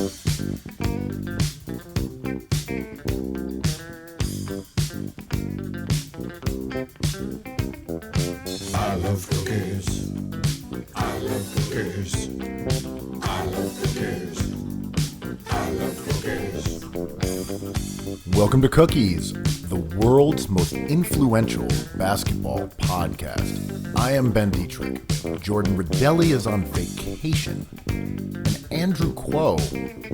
I love cookies. I love cookies. I love cookies. I love cookies. Welcome to Cookies, the world's most influential basketball podcast. I am Ben Detrick. Jordan Redaelli is on vacation. And Andrew Kuo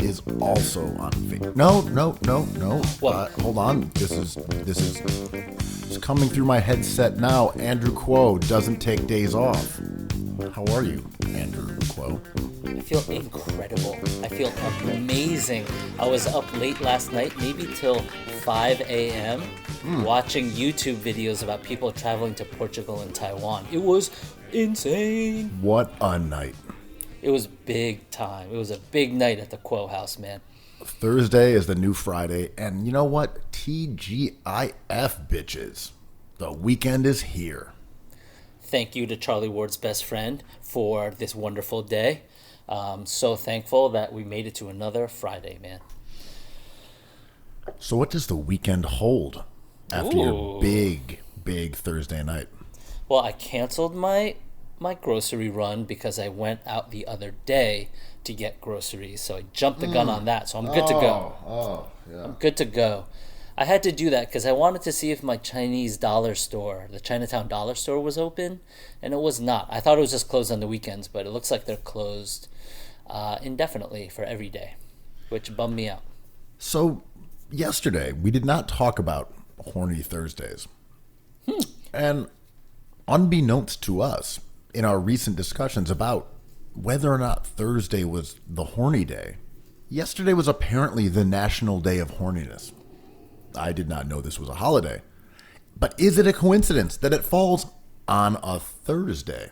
is also on vacation. No. What? Hold on. This is coming through my headset now. Andrew Kuo doesn't take days off. How are you, Andrew Kuo? I feel incredible. I feel amazing. I was up late last night, maybe till 5 a.m., watching YouTube videos about people traveling to Portugal and Taiwan. It was insane. What a night. It was big time. It was a big night at the Kuo house, man. Thursday is the new Friday, and you know what? TGIF, bitches. The weekend is here. Thank you to Charlie Ward's best friend for this wonderful day. So thankful that we made it to another Friday, man. So what does the weekend hold after your big Thursday night? Well, I canceled my grocery run because I went out the other day to get groceries. So I jumped the gun on that. So I'm good to go. Yeah. I'm good to go. I had to do that because I wanted to see if my Chinese dollar store, the Chinatown dollar store, was open, and it was not. I thought it was just closed on the weekends, but it looks like they're closed indefinitely for every day, which bummed me out. So yesterday, we did not talk about Horny Thursdays. And unbeknownst to us, in our recent discussions about whether or not Thursday was the horny day, yesterday was apparently the National Day of Horniness. I did not know this was a holiday. But is it a coincidence that it falls on a Thursday?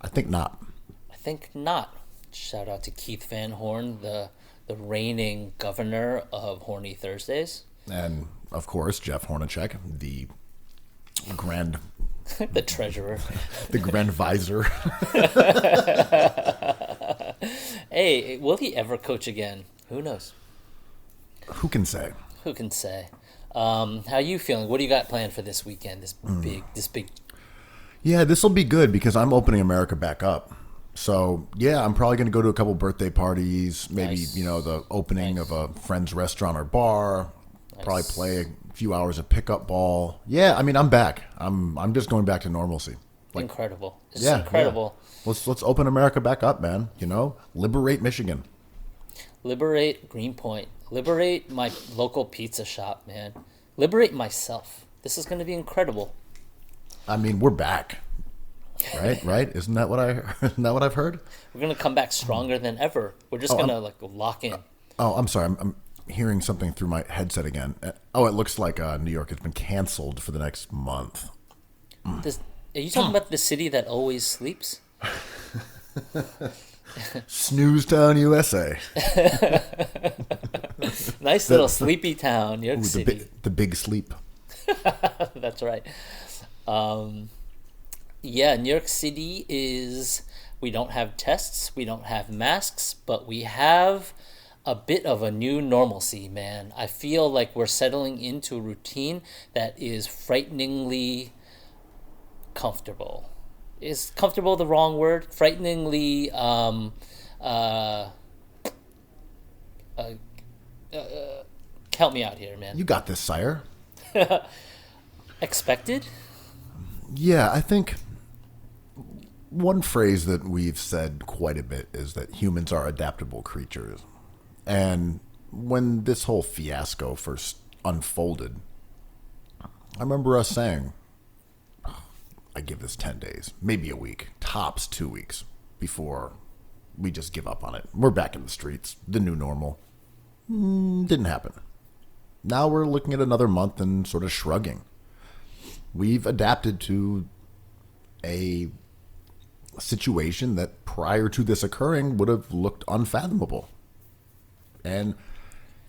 I think not. I think not. Shout out to Keith Van Horn, the reigning governor of Horny Thursdays. And, of course, Jeff Hornacek, the grand... the treasurer. the grand visor. Hey, will he ever coach again? Who knows? Who can say? Who can say? How are you feeling? What do you got planned for this weekend? This big. Yeah, this will be good because I'm opening America back up. So, yeah, I'm probably going to go to a couple birthday parties, maybe, Nice. The opening of a friend's restaurant or bar, probably play a few hours of pickup ball. Yeah, I mean, I'm back. I'm just going back to normalcy. Incredible. It's Yeah, incredible. yeah. Let's open America back up, man. Liberate Michigan. Liberate Greenpoint. Liberate my local pizza shop, man. Liberate myself. This is going to be incredible. I mean, we're back. Right? Isn't that what I've heard? We're going to come back stronger than ever. We're just going to lock in. Oh, I'm sorry. I'm hearing something through my headset again. Oh, it looks like New York has been canceled for the next month. Are you talking about the city that always sleeps? Snooze Town, USA. Nice little sleepy town, New York City. The big sleep. That's right. Yeah, New York City we don't have tests, we don't have masks, but we have a bit of a new normalcy, man. I feel like we're settling into a routine that is frighteningly comfortable. Is comfortable the wrong word? Frighteningly help me out here, man. You got this, sire. Expected? Yeah, I think one phrase that we've said quite a bit is that humans are adaptable creatures. And when this whole fiasco first unfolded, I remember us saying, I give this 10 days, maybe a week, tops 2 weeks before we just give up on it. We're back in the streets, the new normal. Didn't happen. Now we're looking at another month and sort of shrugging. We've adapted to a situation that prior to this occurring would have looked unfathomable. And,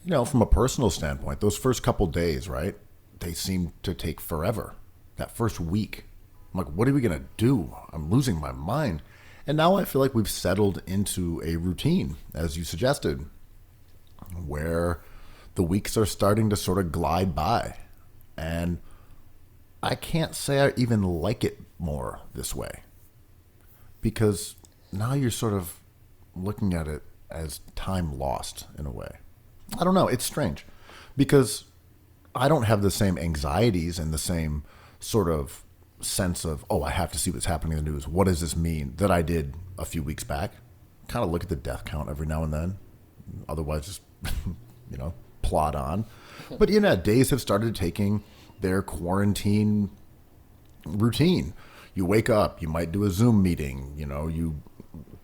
from a personal standpoint, those first couple days, right, they seemed to take forever. That first week, I'm like, what are we going to do? I'm losing my mind. And now I feel like we've settled into a routine, as you suggested, where the weeks are starting to sort of glide by. And I can't say I even like it more this way. Because now you're sort of looking at it as time lost in a way. I don't know. It's strange. Because I don't have the same anxieties and the same sort of sense of, oh, I have to see what's happening in the news. What does this mean? That I did a few weeks back. Kind of look at the death count every now and then. Otherwise, just, plod on. But, days have started taking their quarantine routine. You wake up, you might do a Zoom meeting, you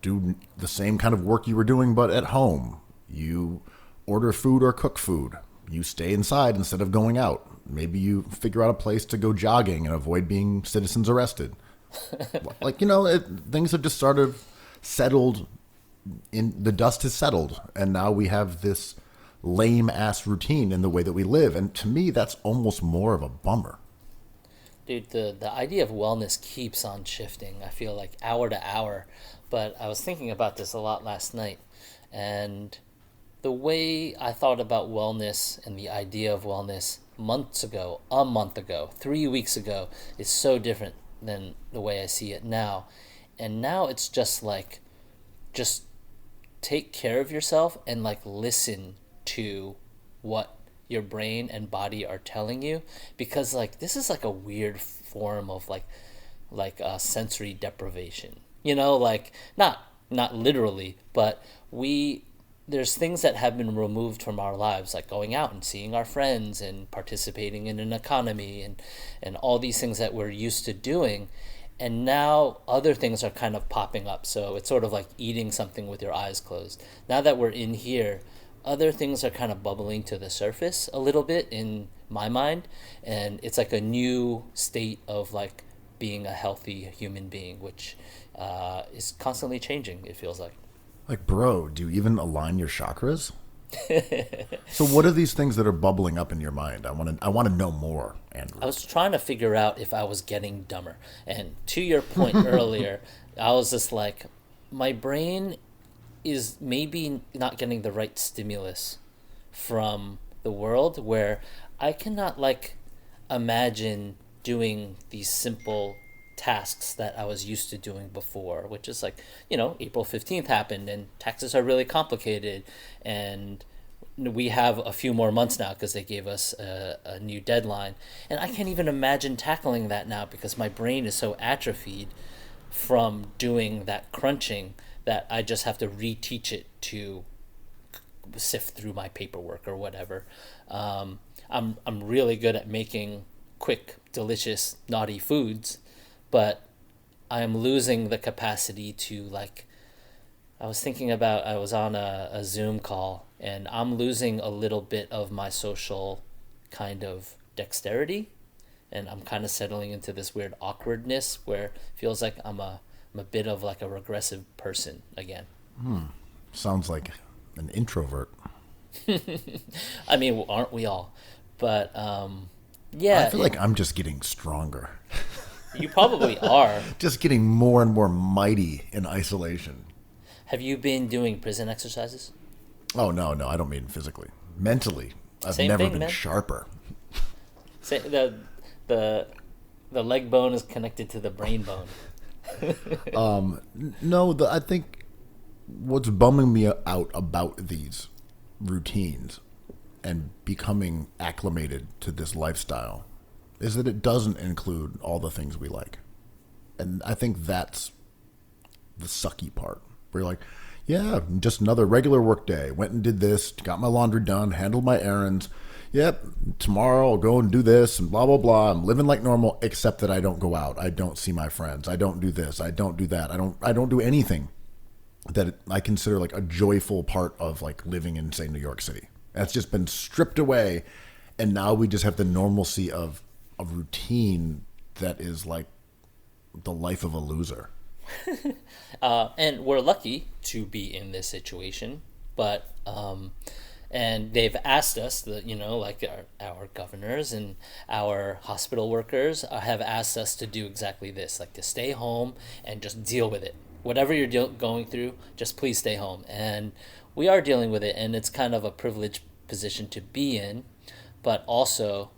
do the same kind of work you were doing, but at home. You order food or cook food. You stay inside instead of going out. Maybe you figure out a place to go jogging and avoid being citizens arrested. Things have just sort of settled the dust has settled. And now we have this lame ass routine in the way that we live. And to me, that's almost more of a bummer. Dude, the idea of wellness keeps on shifting. I feel like hour to hour. But I was thinking about this a lot last night. And the way I thought about wellness and the idea of wellness months ago, a month ago, 3 weeks ago is so different than the way I see it now. And now it's just take care of yourself and listen to what your brain and body are telling you, because this is a weird form of sensory deprivation, not literally, but there's things that have been removed from our lives, like going out and seeing our friends and participating in an economy and all these things that we're used to doing. And now other things are kind of popping up. So it's sort of like eating something with your eyes closed. Now that we're in here, other things are kind of bubbling to the surface a little bit in my mind. And it's like a new state of being a healthy human being, which is constantly changing, it feels like. Bro, do you even align your chakras? So what are these things that are bubbling up in your mind? I want to know more, Andrew. I was trying to figure out if I was getting dumber. And to your point earlier, I was just my brain is maybe not getting the right stimulus from the world, where I cannot imagine doing these simple tasks that I was used to doing before, which is April 15th happened and taxes are really complicated, and we have a few more months now because they gave us a new deadline, and I can't even imagine tackling that now because my brain is so atrophied from doing that crunching that I just have to reteach it to sift through my paperwork or whatever. I'm really good at making quick, delicious, naughty foods, but I am losing the capacity to I was thinking about, I was on a Zoom call, and I'm losing a little bit of my social kind of dexterity, and I'm kind of settling into this weird awkwardness where it feels like I'm a bit of a regressive person again. Sounds like an introvert. I mean, aren't we all? But yeah. I feel like I'm just getting stronger. You probably are. Just getting more and more mighty in isolation. Have you been doing prison exercises? Oh, no, I don't mean physically. Mentally, I've Same never thing, been man. sharper. Say the leg bone is connected to the brain bone. No, I think what's bumming me out about these routines and becoming acclimated to this lifestyle is that it doesn't include all the things we like. And I think that's the sucky part. Where you're yeah, just another regular work day. Went and did this, got my laundry done, handled my errands. Yep, tomorrow I'll go and do this and blah, blah, blah. I'm living like normal, except that I don't go out. I don't see my friends. I don't do this. I don't do that. I don't do anything that I consider a joyful part of living in, say, New York City. That's just been stripped away. And now we just have the normalcy of a routine that is the life of a loser. And we're lucky to be in this situation, but and they've asked us, our governors and our hospital workers have asked us to do exactly this, to stay home and just deal with it. whatever you're going through, just please stay home. And we are dealing with it, and it's kind of a privileged position to be in, but also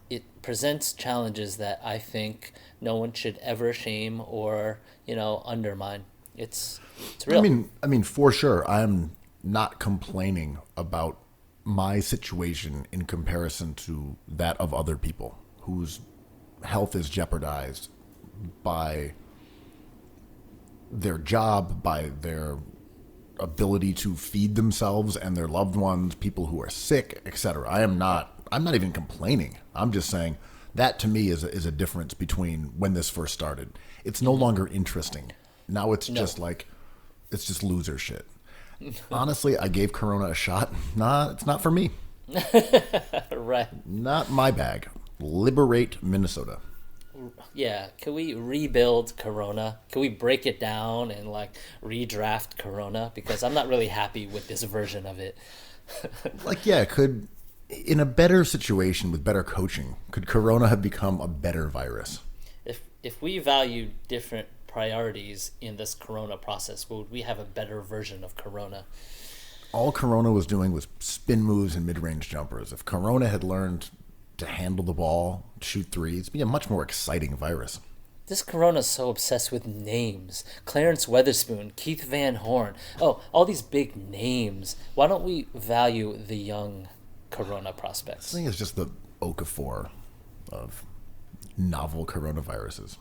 it presents challenges that I think no one should ever shame or, undermine. It's real. I mean, for sure, I'm not complaining about my situation in comparison to that of other people whose health is jeopardized by their job, by their ability to feed themselves and their loved ones, people who are sick, etc. I'm not even complaining. I'm just saying that to me is a difference between when this first started. It's no longer interesting. Now it's just like, it's just loser shit. Honestly, I gave Corona a shot. Nah, it's not for me. Right. Not my bag. Liberate Minnesota. Yeah, can we rebuild Corona? Can we break it down and redraft Corona? Because I'm not really happy with this version of it. Could, in a better situation with better coaching, could Corona have become a better virus? If we value different priorities in this Corona process, would we have a better version of Corona? All Corona was doing was spin moves and mid-range jumpers. If Corona had learned to handle the ball, shoot threes, it'd be a much more exciting virus. This Corona's so obsessed with names. Clarence Weatherspoon, Keith Van Horn. Oh, all these big names. Why don't we value the young Corona prospects? I think it's just the Okafor of novel coronaviruses.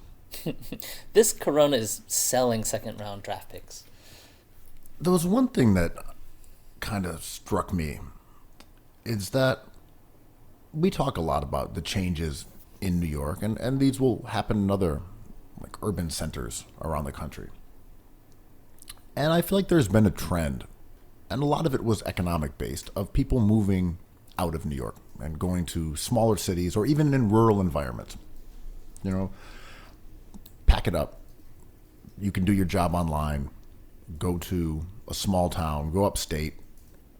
This Corona is selling second-round draft picks. There was one thing that kind of struck me, is that we talk a lot about the changes in New York, and these will happen in other urban centers around the country. And I feel like there's been a trend, and a lot of it was economic based, of people moving out of New York and going to smaller cities or even in rural environments. Pack it up. You can do your job online, go to a small town, go upstate,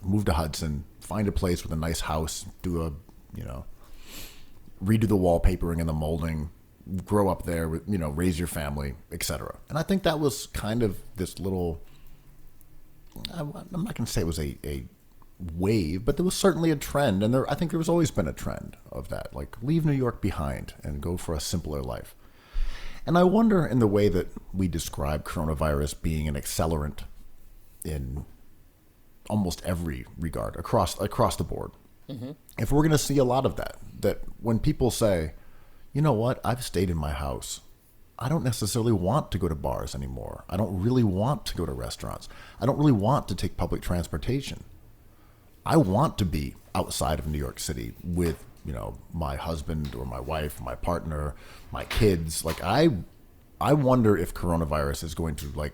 move to Hudson, find a place with a nice house, redo the wallpapering and the molding, grow up there, raise your family, etc. And I think that was kind of this little, I'm not going to say it was a wave, but there was certainly a trend. And I think there was always been a trend of that, leave New York behind and go for a simpler life. And I wonder, in the way that we describe coronavirus being an accelerant in almost every regard, across the board, if we're going to see a lot of that when people say, you know what, I've stayed in my house. I don't necessarily want to go to bars anymore. I don't really want to go to restaurants. I don't really want to take public transportation. I want to be outside of New York City with, my husband or my wife, my partner, my kids. I wonder if coronavirus is going to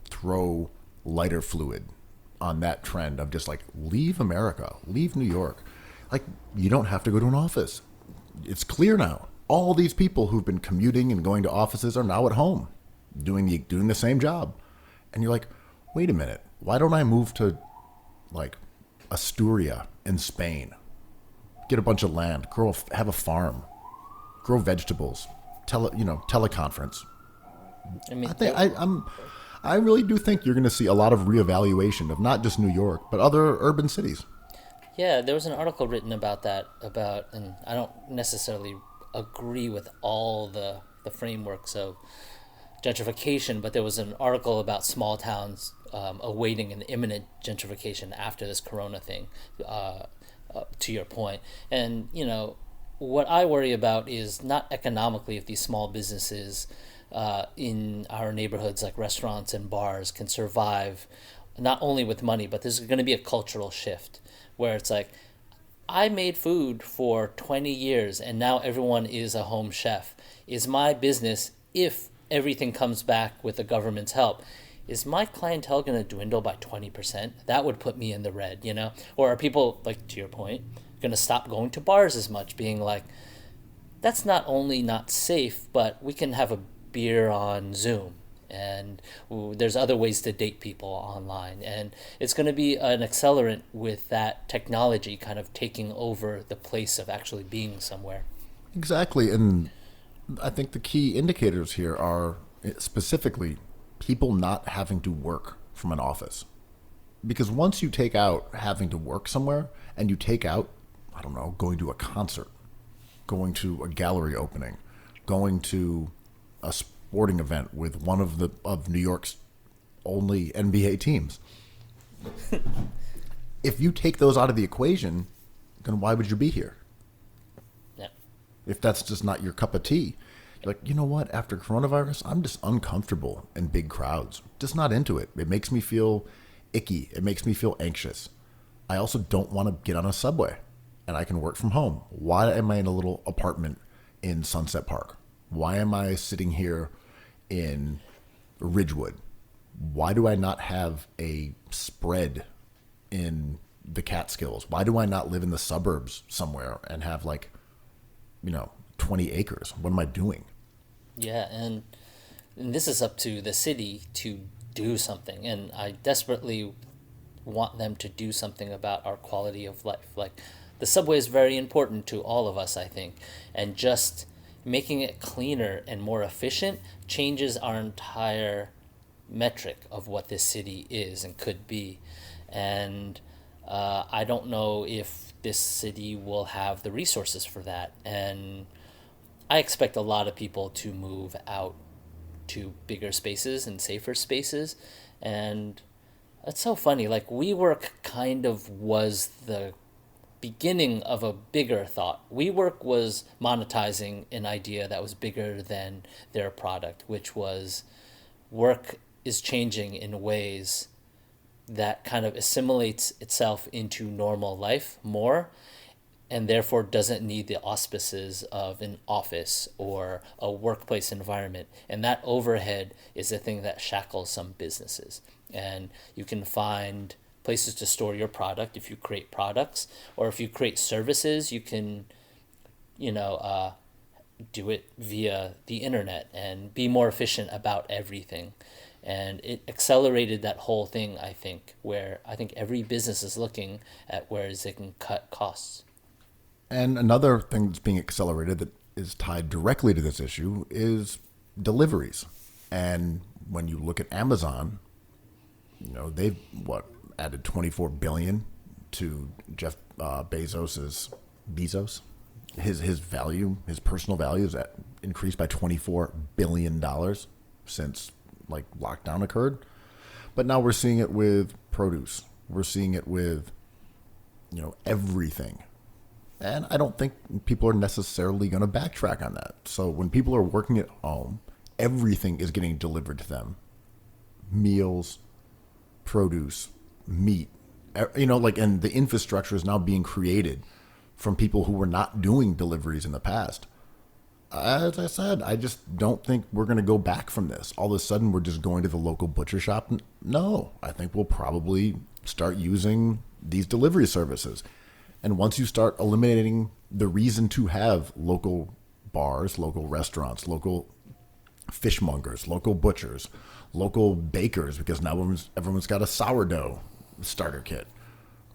throw lighter fluid on that trend of just leave America, leave New York. You don't have to go to an office. It's clear now. All these people who've been commuting and going to offices are now at home doing the same job. And you're like, wait a minute, why don't I move to Asturia in Spain? Get a bunch of land, have a farm, grow vegetables, teleconference. I really do think you're going to see a lot of reevaluation of not just New York, but other urban cities. Yeah, there was an article written about that, and I don't necessarily agree with all the frameworks of gentrification, but there was an article about small towns awaiting an imminent gentrification after this Corona thing, to your point. And, what I worry about is not economically if these small businesses in our neighborhoods, like restaurants and bars, can survive not only with money, but there's going to be a cultural shift where it's I made food for 20 years and now everyone is a home chef. Is my business, if everything comes back with the government's help, is my clientele going to dwindle by 20%? That would put me in the red, Or are people, to your point, going to stop going to bars as much, being that's not only not safe, but we can have a beer on Zoom, and there's other ways to date people online, and it's going to be an accelerant with that technology kind of taking over the place of actually being somewhere. Exactly, and I think the key indicators here are specifically people not having to work from an office. Because once you take out having to work somewhere and you take out, I don't know, going to a concert, going to a gallery opening, going to a sporting event with one of New York's only NBA teams. If you take those out of the equation, then why would you be here? Yeah. If that's just not your cup of tea. You're like, you know what? After coronavirus, I'm just uncomfortable in big crowds. Just not into it. It makes me feel icky. It makes me feel anxious. I also don't want to get on a subway, and I can work from home. Why am I in a little apartment in Sunset Park? Why am I sitting here in Ridgewood? Why do I not have a spread in the Catskills? Why do I not live in the suburbs somewhere and have 20 acres? What am I doing? Yeah, and this is up to the city to do something, and I desperately want them to do something about our quality of life. Like, the subway is very important to all of us, I think, and just making it cleaner and more efficient changes our entire metric of what this city is and could be. And I don't know if this city will have the resources for that. And I expect a lot of people to move out to bigger spaces and safer spaces. And it's so funny. Like, WeWork kind of was the beginning of a bigger thought. WeWork was monetizing an idea that was bigger than their product, which was work is changing in ways that kind of assimilates itself into normal life more, and therefore doesn't need the auspices of an office or a workplace environment. And that overhead is the thing that shackles some businesses. And you can find places to store your product if you create products, or if you create services, you can, do it via the internet and be more efficient about everything. And it accelerated that whole thing, I think, where I think every business is looking at where they can cut costs. And another thing that's being accelerated that is tied directly to this issue is deliveries. And when you look at Amazon, they've added 24 billion to Jeff Bezos. His value, his personal value is increased by $24 billion since lockdown occurred. But now we're seeing it with produce. We're seeing it with, everything. And I don't think people are necessarily going to backtrack on that. So when people are working at home, everything is getting delivered to them. Meals, produce, meat, and the infrastructure is now being created from people who were not doing deliveries in the past. As I said, I just don't think we're going to go back from this. All of a sudden, we're just going to the local butcher shop. No, I think we'll probably start using these delivery services. And once you start eliminating the reason to have local bars, local restaurants, local fishmongers, local butchers, local bakers, because now everyone's got a sourdough starter kit,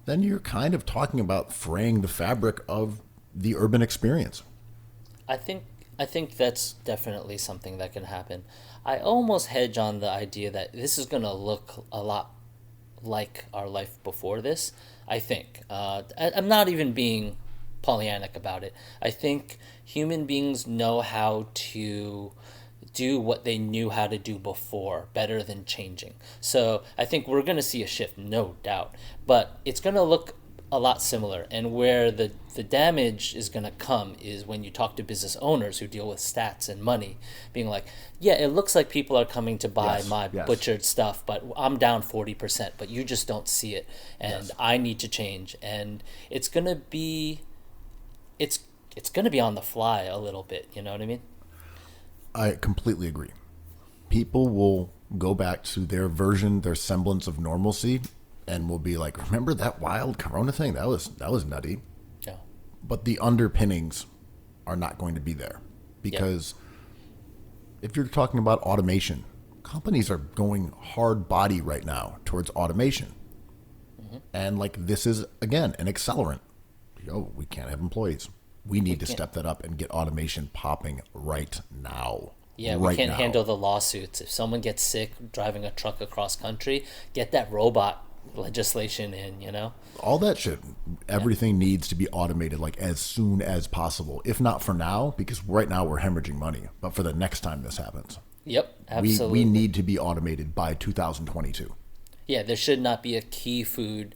then you're kind of talking about fraying the fabric of the urban experience. I think that's definitely something that can happen. I almost hedge on the idea that this is going to look a lot like our life before this. I think. I'm not even being Pollyannic about it. I think human beings know how to do what they knew how to do before better than changing. So I think we're going to see a shift, no doubt. But it's going to look a lot similar. And where the damage is going to come is when you talk to business owners who deal with stats and money, being like, yeah, it looks like people are coming to buy my butchered stuff, but I'm down 40%, but you just don't see it. And I need to change. And it's going to be, it's going to be on the fly a little bit. You know what I mean? I completely agree. People will go back to their version, their semblance of normalcy, and will be like, remember that wild corona thing? That was nutty. Yeah. But the underpinnings are not going to be there. Because if you're talking about automation, companies are going hard body right now towards automation. Mm-hmm. And this is, again, an accelerant. We can't have employees. We need to step that up and get automation popping right now. Yeah, we right can't now. handle the lawsuits. If someone gets sick driving a truck across country, get that robot legislation in, you know? All that shit, everything needs to be automated like as soon as possible. If not for now, because right now we're hemorrhaging money, but for the next time this happens. Yep, absolutely. We need to be automated by 2022. Yeah, there should not be a key food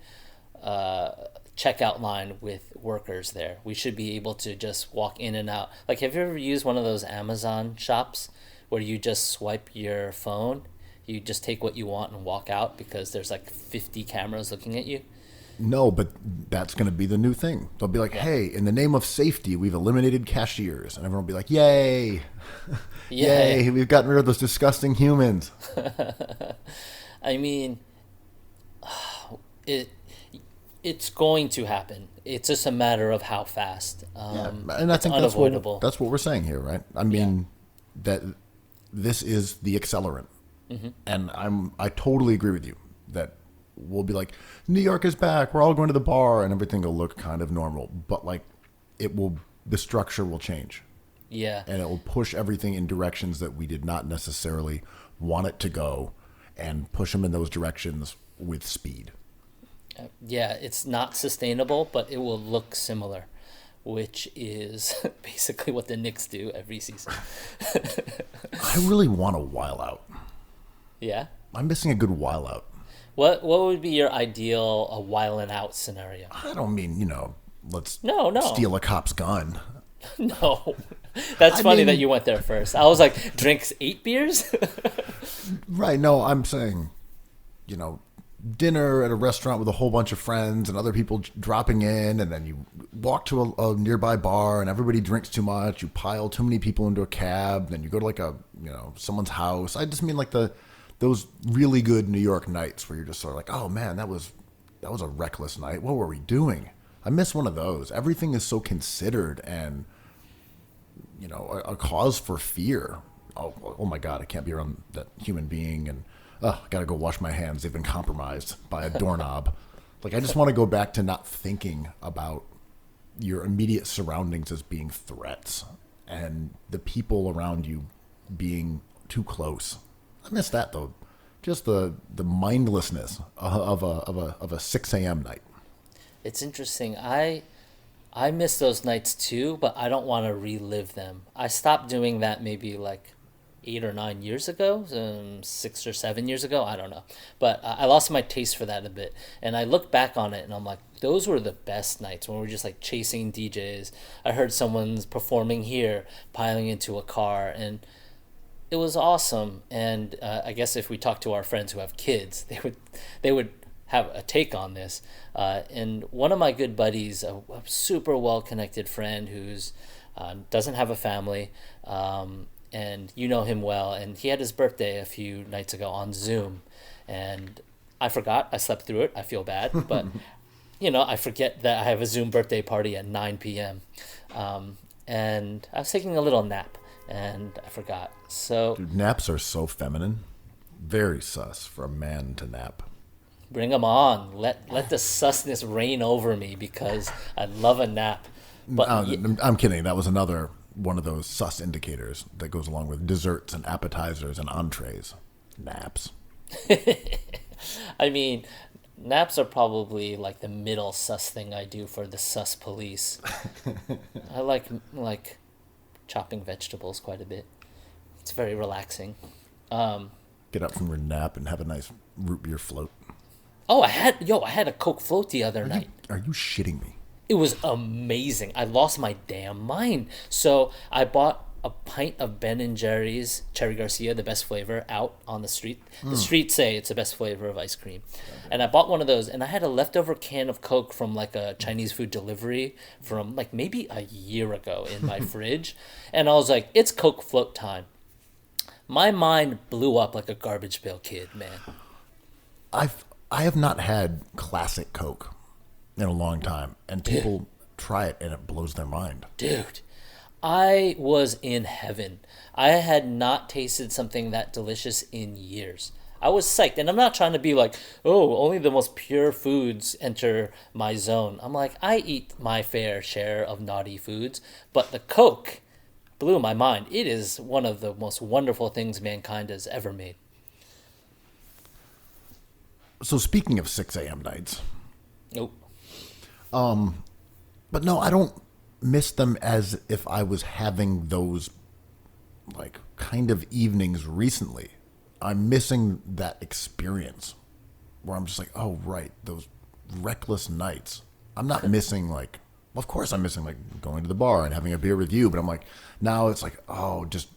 checkout line with workers there. We should be able to just walk in and out. Like, have you ever used one of those Amazon shops where you just swipe your phone? You just take what you want and walk out because there's like 50 cameras looking at you? No, but that's going to be the new thing. They'll be like, hey, in the name of safety, we've eliminated cashiers. And everyone will be like, yay. Yay, we've gotten rid of those disgusting humans. I mean, it's going to happen. It's just a matter of how fast. And I think unavoidable. That's what we're saying here, right? I mean, that this is the accelerant. Mm-hmm. And I totally agree with you that we'll be like, New York is back, we're all going to the bar, and everything will look kind of normal. But like, the structure will change. Yeah. And it will push everything in directions that we did not necessarily want it to go, and push them in those directions with speed. Yeah, it's not sustainable, but it will look similar, which is basically what the Knicks do every season. I really want a while out. Yeah? I'm missing a good while out. What would be your ideal a whiling out scenario? I don't mean, let's No. steal a cop's gun. No. That's funny that you went there first. I was like, drinks 8 beers? Right, no, I'm saying, dinner at a restaurant with a whole bunch of friends and other people dropping in, and then you walk to a nearby bar and everybody drinks too much, you pile too many people into a cab, then you go to like someone's house. I just mean like those really good New York nights where you're just sort of like, oh man, that was a reckless night. What were we doing? I miss one of those. Everything is so considered and a cause for fear. Oh my God, I can't be around that human being, and I gotta go wash my hands. They've been compromised by a doorknob. Like, I just want to go back to not thinking about your immediate surroundings as being threats and the people around you being too close. I miss that though. Just the mindlessness of a 6 a.m. night. It's interesting. I miss those nights too, but I don't want to relive them. I stopped doing that maybe like 8 or 9 years ago, 6 or 7 years ago, I don't know. But I lost my taste for that a bit. And I look back on it and I'm like, those were the best nights when we were just like chasing DJs. I heard someone's performing here, piling into a car, and it was awesome. And I guess if we talk to our friends who have kids, they would have a take on this. And one of my good buddies, a super well-connected friend who's doesn't have a family, and you know him well, and he had his birthday a few nights ago on Zoom, and I forgot. I slept through it. I feel bad, but I forget that I have a Zoom birthday party at 9 p.m. And I was taking a little nap, and I forgot. So Dude, naps are so feminine. Very sus for a man to nap. Bring them on. Let the susness reign over me because I love a nap. But I'm kidding. That was another one of those sus indicators that goes along with desserts and appetizers and entrees. Naps. I mean, naps are probably like the middle sus thing I do for the sus police. I like chopping vegetables quite a bit. It's very relaxing. Get up from your nap and have a nice root beer float. Oh, I had a Coke float the other night. Are you shitting me? It was amazing. I lost my damn mind. So I bought a pint of Ben & Jerry's Cherry Garcia, the best flavor, out on the street. The streets say it's the best flavor of ice cream. And I bought one of those, and I had a leftover can of Coke from like a Chinese food delivery from like maybe a year ago in my fridge. And I was like, it's Coke float time. My mind blew up like a garbage pail kid, man. I have not had classic Coke in a long time, and people try it and it blows their mind. Dude, I was in heaven. I had not tasted something that delicious in years. I was psyched, and I'm not trying to be like, oh, only the most pure foods enter my zone. I'm like, I eat my fair share of naughty foods, but the Coke blew my mind. It is one of the most wonderful things mankind has ever made. So speaking of 6 a.m. nights, Nope. but no, I don't miss them as if I was having those like kind of evenings recently. I'm missing that experience where I'm just like, oh, right, those reckless nights. I'm not missing like, well, of course I'm missing like going to the bar and having a beer with you, but I'm like, now it's like, oh, just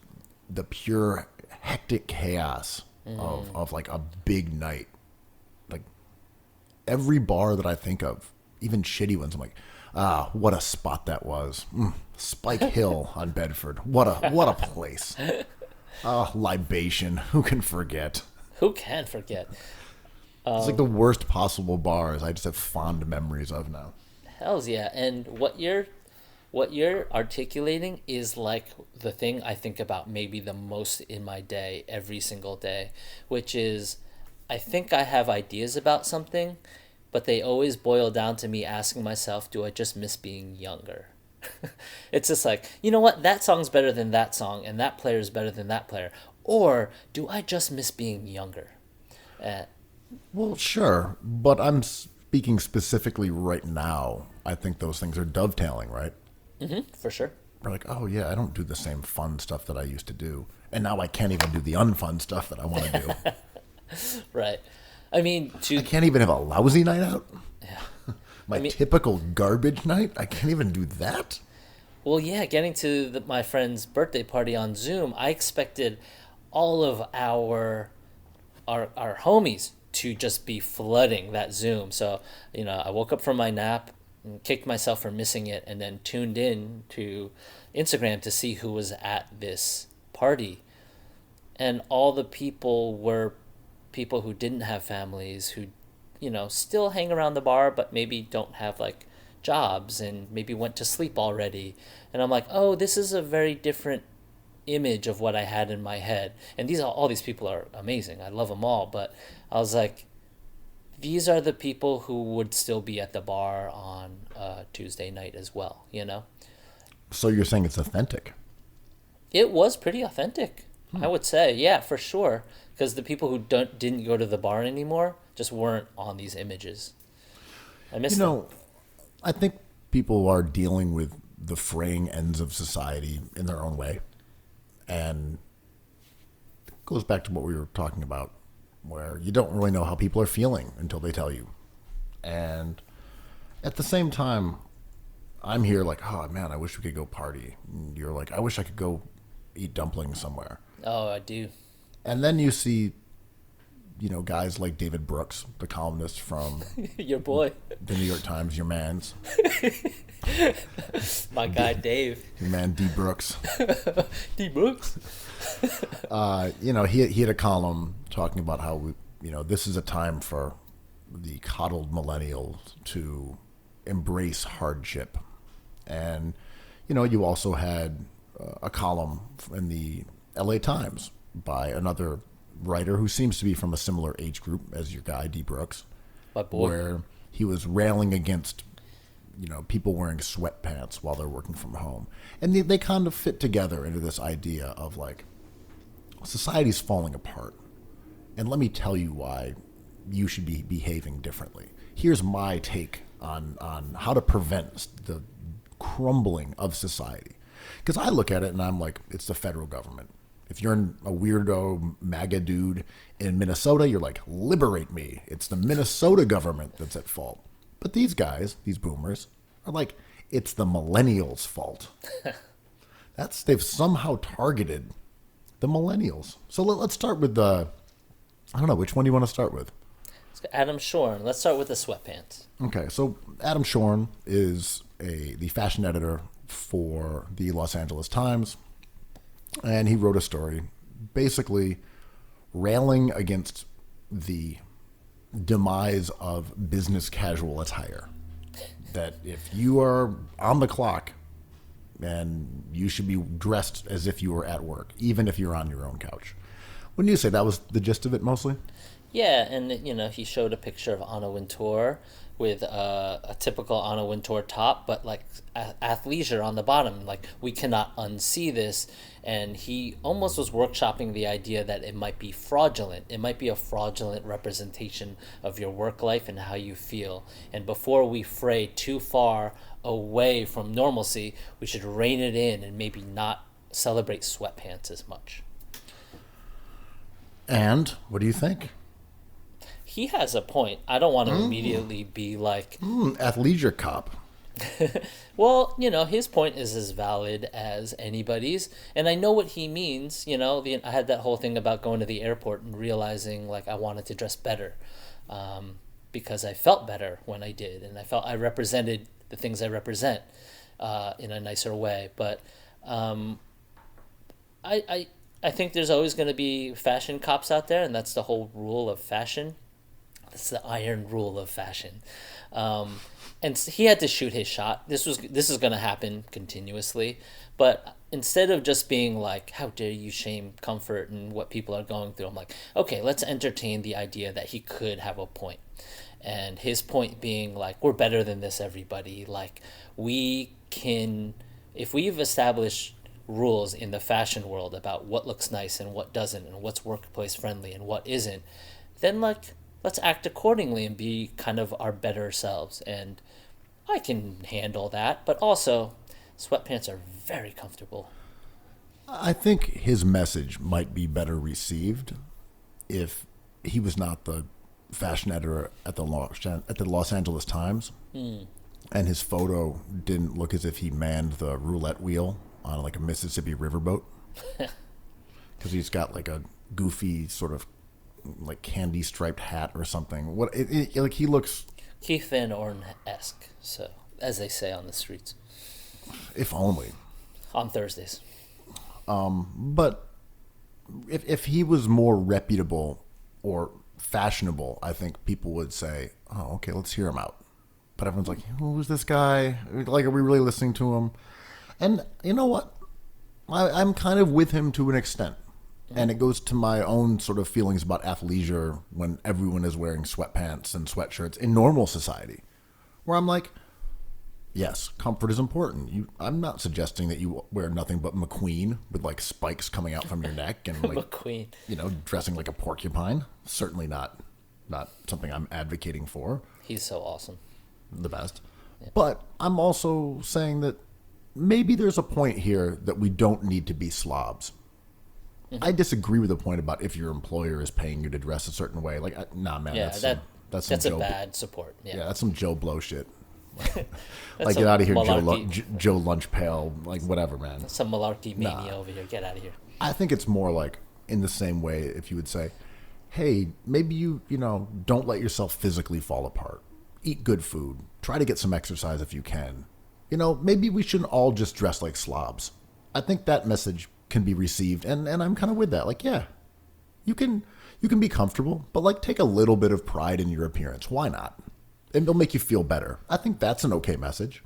the pure hectic chaos of like a big night. Like every bar that I think of, even shitty ones, I'm like, ah, what a spot that was. Spike Hill on Bedford. What a place. Oh, libation. Who can forget? Who can forget? It's like the worst possible bars I just have fond memories of now. Hells yeah. And what you're articulating is like the thing I think about maybe the most in my day, every single day, which is I think I have ideas about something, but they always boil down to me asking myself, do I just miss being younger? It's just like, you know what, that song's better than that song, and that player is better than that player. Or do I just miss being younger? Well, sure, but I'm speaking specifically right now. I think those things are dovetailing, right? For sure. We're like, oh yeah, I don't do the same fun stuff that I used to do, and now I can't even do the unfun stuff that I want to do. Right. I mean, I can't even have a lousy night out. Yeah. My typical garbage night, I can't even do that. Well, yeah, getting to my friend's birthday party on Zoom, I expected all of our homies to just be flooding that Zoom. So, I woke up from my nap and kicked myself for missing it, and then tuned in to Instagram to see who was at this party. And all the people were people who didn't have families, who, still hang around the bar, but maybe don't have like jobs and maybe went to sleep already. And I'm like, oh, this is a very different image of what I had in my head. And all these people are amazing. I love them all. But I was like, these are the people who would still be at the bar on Tuesday night as well, So you're saying it's authentic? It was pretty authentic, I would say. Yeah, for sure. Because the people who didn't go to the bar anymore just weren't on these images. I miss them. I think people are dealing with the fraying ends of society in their own way. And it goes back to what we were talking about, where you don't really know how people are feeling until they tell you. And at the same time, I'm here like, oh man, I wish we could go party. And you're like, I wish I could go eat dumplings somewhere. Oh, I do. And then you see, guys like David Brooks, the columnist from your boy, the New York Times, your man's. My guy, Dave. Your man, D. Brooks. D. Brooks? He had a column talking about how, this is a time for the coddled millennials to embrace hardship. And, you also had a column in the LA Times by another writer who seems to be from a similar age group as your guy, D. Brooks. My boy. Where he was railing against, people wearing sweatpants while they're working from home. And they kind of fit together into this idea of like, society's falling apart. And let me tell you why you should be behaving differently. Here's my take on how to prevent the crumbling of society. Because I look at it and I'm like, it's the federal government. If you're a weirdo MAGA dude in Minnesota, you're like, liberate me. It's the Minnesota government that's at fault. But these guys, these boomers, are like, it's the millennials' fault. They've somehow targeted the millennials. So let's start with I don't know, which one do you want to start with? Adam Shorn. Let's start with the sweatpants. Okay, so Adam Shorn is the fashion editor for the Los Angeles Times. And he wrote a story basically railing against the demise of business casual attire. That if you are on the clock, and you should be dressed as if you were at work, even if you're on your own couch. Wouldn't you say that was the gist of it mostly? Yeah, and he showed a picture of Anna Wintour with a typical Anna Wintour top, but like athleisure on the bottom. Like, we cannot unsee this. And he almost was workshopping the idea that it might be fraudulent. It might be a fraudulent representation of your work life and how you feel. And before we fray too far away from normalcy, we should rein it in and maybe not celebrate sweatpants as much. And what do you think? He has a point. I don't want to immediately be like... athleisure cop. Well, his point is as valid as anybody's, and I know what he means. I had that whole thing about going to the airport and realizing like I wanted to dress better, because I felt better when I did, and I felt I represented the things I represent in a nicer way. But I think there's always going to be fashion cops out there, and that's the whole rule of fashion. That's the iron rule of fashion. And he had to shoot his shot. This is going to happen continuously. But instead of just being like, how dare you shame comfort and what people are going through, I'm like, okay, let's entertain the idea that he could have a point. And his point being like, we're better than this, everybody. Like, if we've established rules in the fashion world about what looks nice and what doesn't, and what's workplace friendly and what isn't, then like, let's act accordingly and be kind of our better selves. And I can handle that, but also sweatpants are very comfortable. I think his message might be better received if he was not the fashion editor at the Los Angeles Times, and his photo didn't look as if he manned the roulette wheel on like a Mississippi riverboat, because he's got like a goofy sort of like candy striped hat or something. Like he looks Keith Van Orn-esque, so as they say on the streets. If only. On Thursdays. But if he was more reputable or fashionable, I think people would say, oh, okay, let's hear him out. But everyone's like, who's this guy? Like, are we really listening to him? And you know what? I'm kind of with him to an extent. And it goes to my own sort of feelings about athleisure when everyone is wearing sweatpants and sweatshirts in normal society, where I'm like, yes, comfort is important. I'm not suggesting that you wear nothing but McQueen with like spikes coming out from your neck and like McQueen, dressing like a porcupine. Certainly not something I'm advocating for. He's so awesome, the best. Yeah. But I'm also saying that maybe there's a point here that we don't need to be slobs. I disagree with the point about if your employer is paying you to dress a certain way. Like, nah, man, that's a bad support. Yeah, that's some Joe Blow shit. Like, get out of here, Joe Lunch Pail. Like, whatever, man. That's some malarkey mania over here. Get out of here. I think it's more like in the same way if you would say, hey, maybe you don't let yourself physically fall apart. Eat good food. Try to get some exercise if you can. Maybe we shouldn't all just dress like slobs. I think that message can be received, and I'm kind of with that. Like, yeah, you can be comfortable, but like take a little bit of pride in your appearance. Why not? And it'll make you feel better. I think that's an okay message.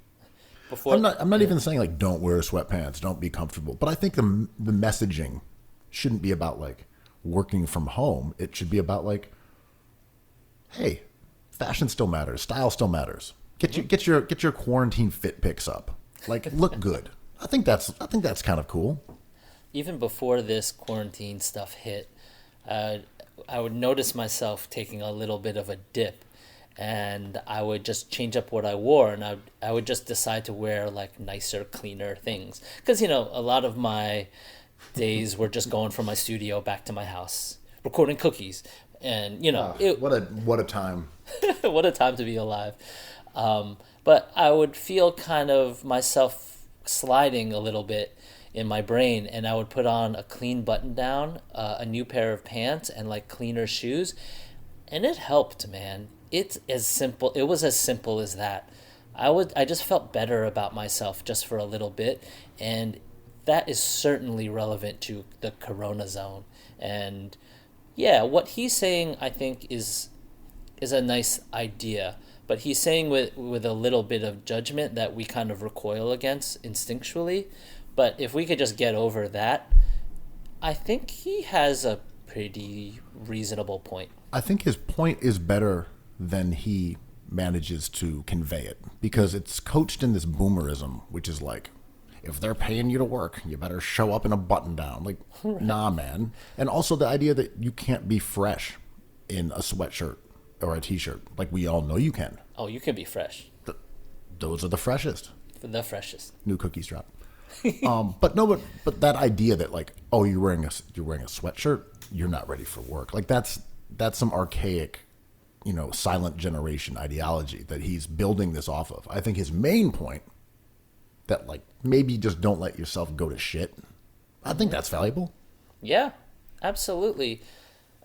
I'm not even saying like don't wear sweatpants, don't be comfortable, but I think the messaging shouldn't be about like working from home. It should be about like, hey, fashion still matters, style still matters. Get your quarantine fit pics up. Like, look good. I think that's kind of cool. Even before this quarantine stuff hit, I would notice myself taking a little bit of a dip, and I would just change up what I wore, and I would just decide to wear like nicer, cleaner things. Because a lot of my days were just going from my studio back to my house, recording cookies, and what a time. What a time to be alive. But I would feel kind of myself sliding a little bit in my brain, and I would put on a clean button down, a new pair of pants, and like cleaner shoes, and it helped, man. It was as simple as that. I just felt better about myself just for a little bit, and that is certainly relevant to the Corona zone. And yeah, what he's saying, I think, is a nice idea, but he's saying with a little bit of judgment that we kind of recoil against instinctually. But if we could just get over that, I think he has a pretty reasonable point. I think his point is better than he manages to convey it, because it's coached in this boomerism, which is like, if they're paying you to work, you better show up in a button down. Like, nah, man. And also the idea that you can't be fresh in a sweatshirt or a t-shirt. Like, we all know you can. Oh, you can be fresh. Those are the freshest. The freshest. New cookies drop. But that idea that, like, oh, you're wearing a sweatshirt, you're not ready for work. Like, that's some archaic, silent generation ideology that he's building this off of. I think his main point, that, like, maybe just don't let yourself go to shit, I think that's valuable. Yeah, absolutely.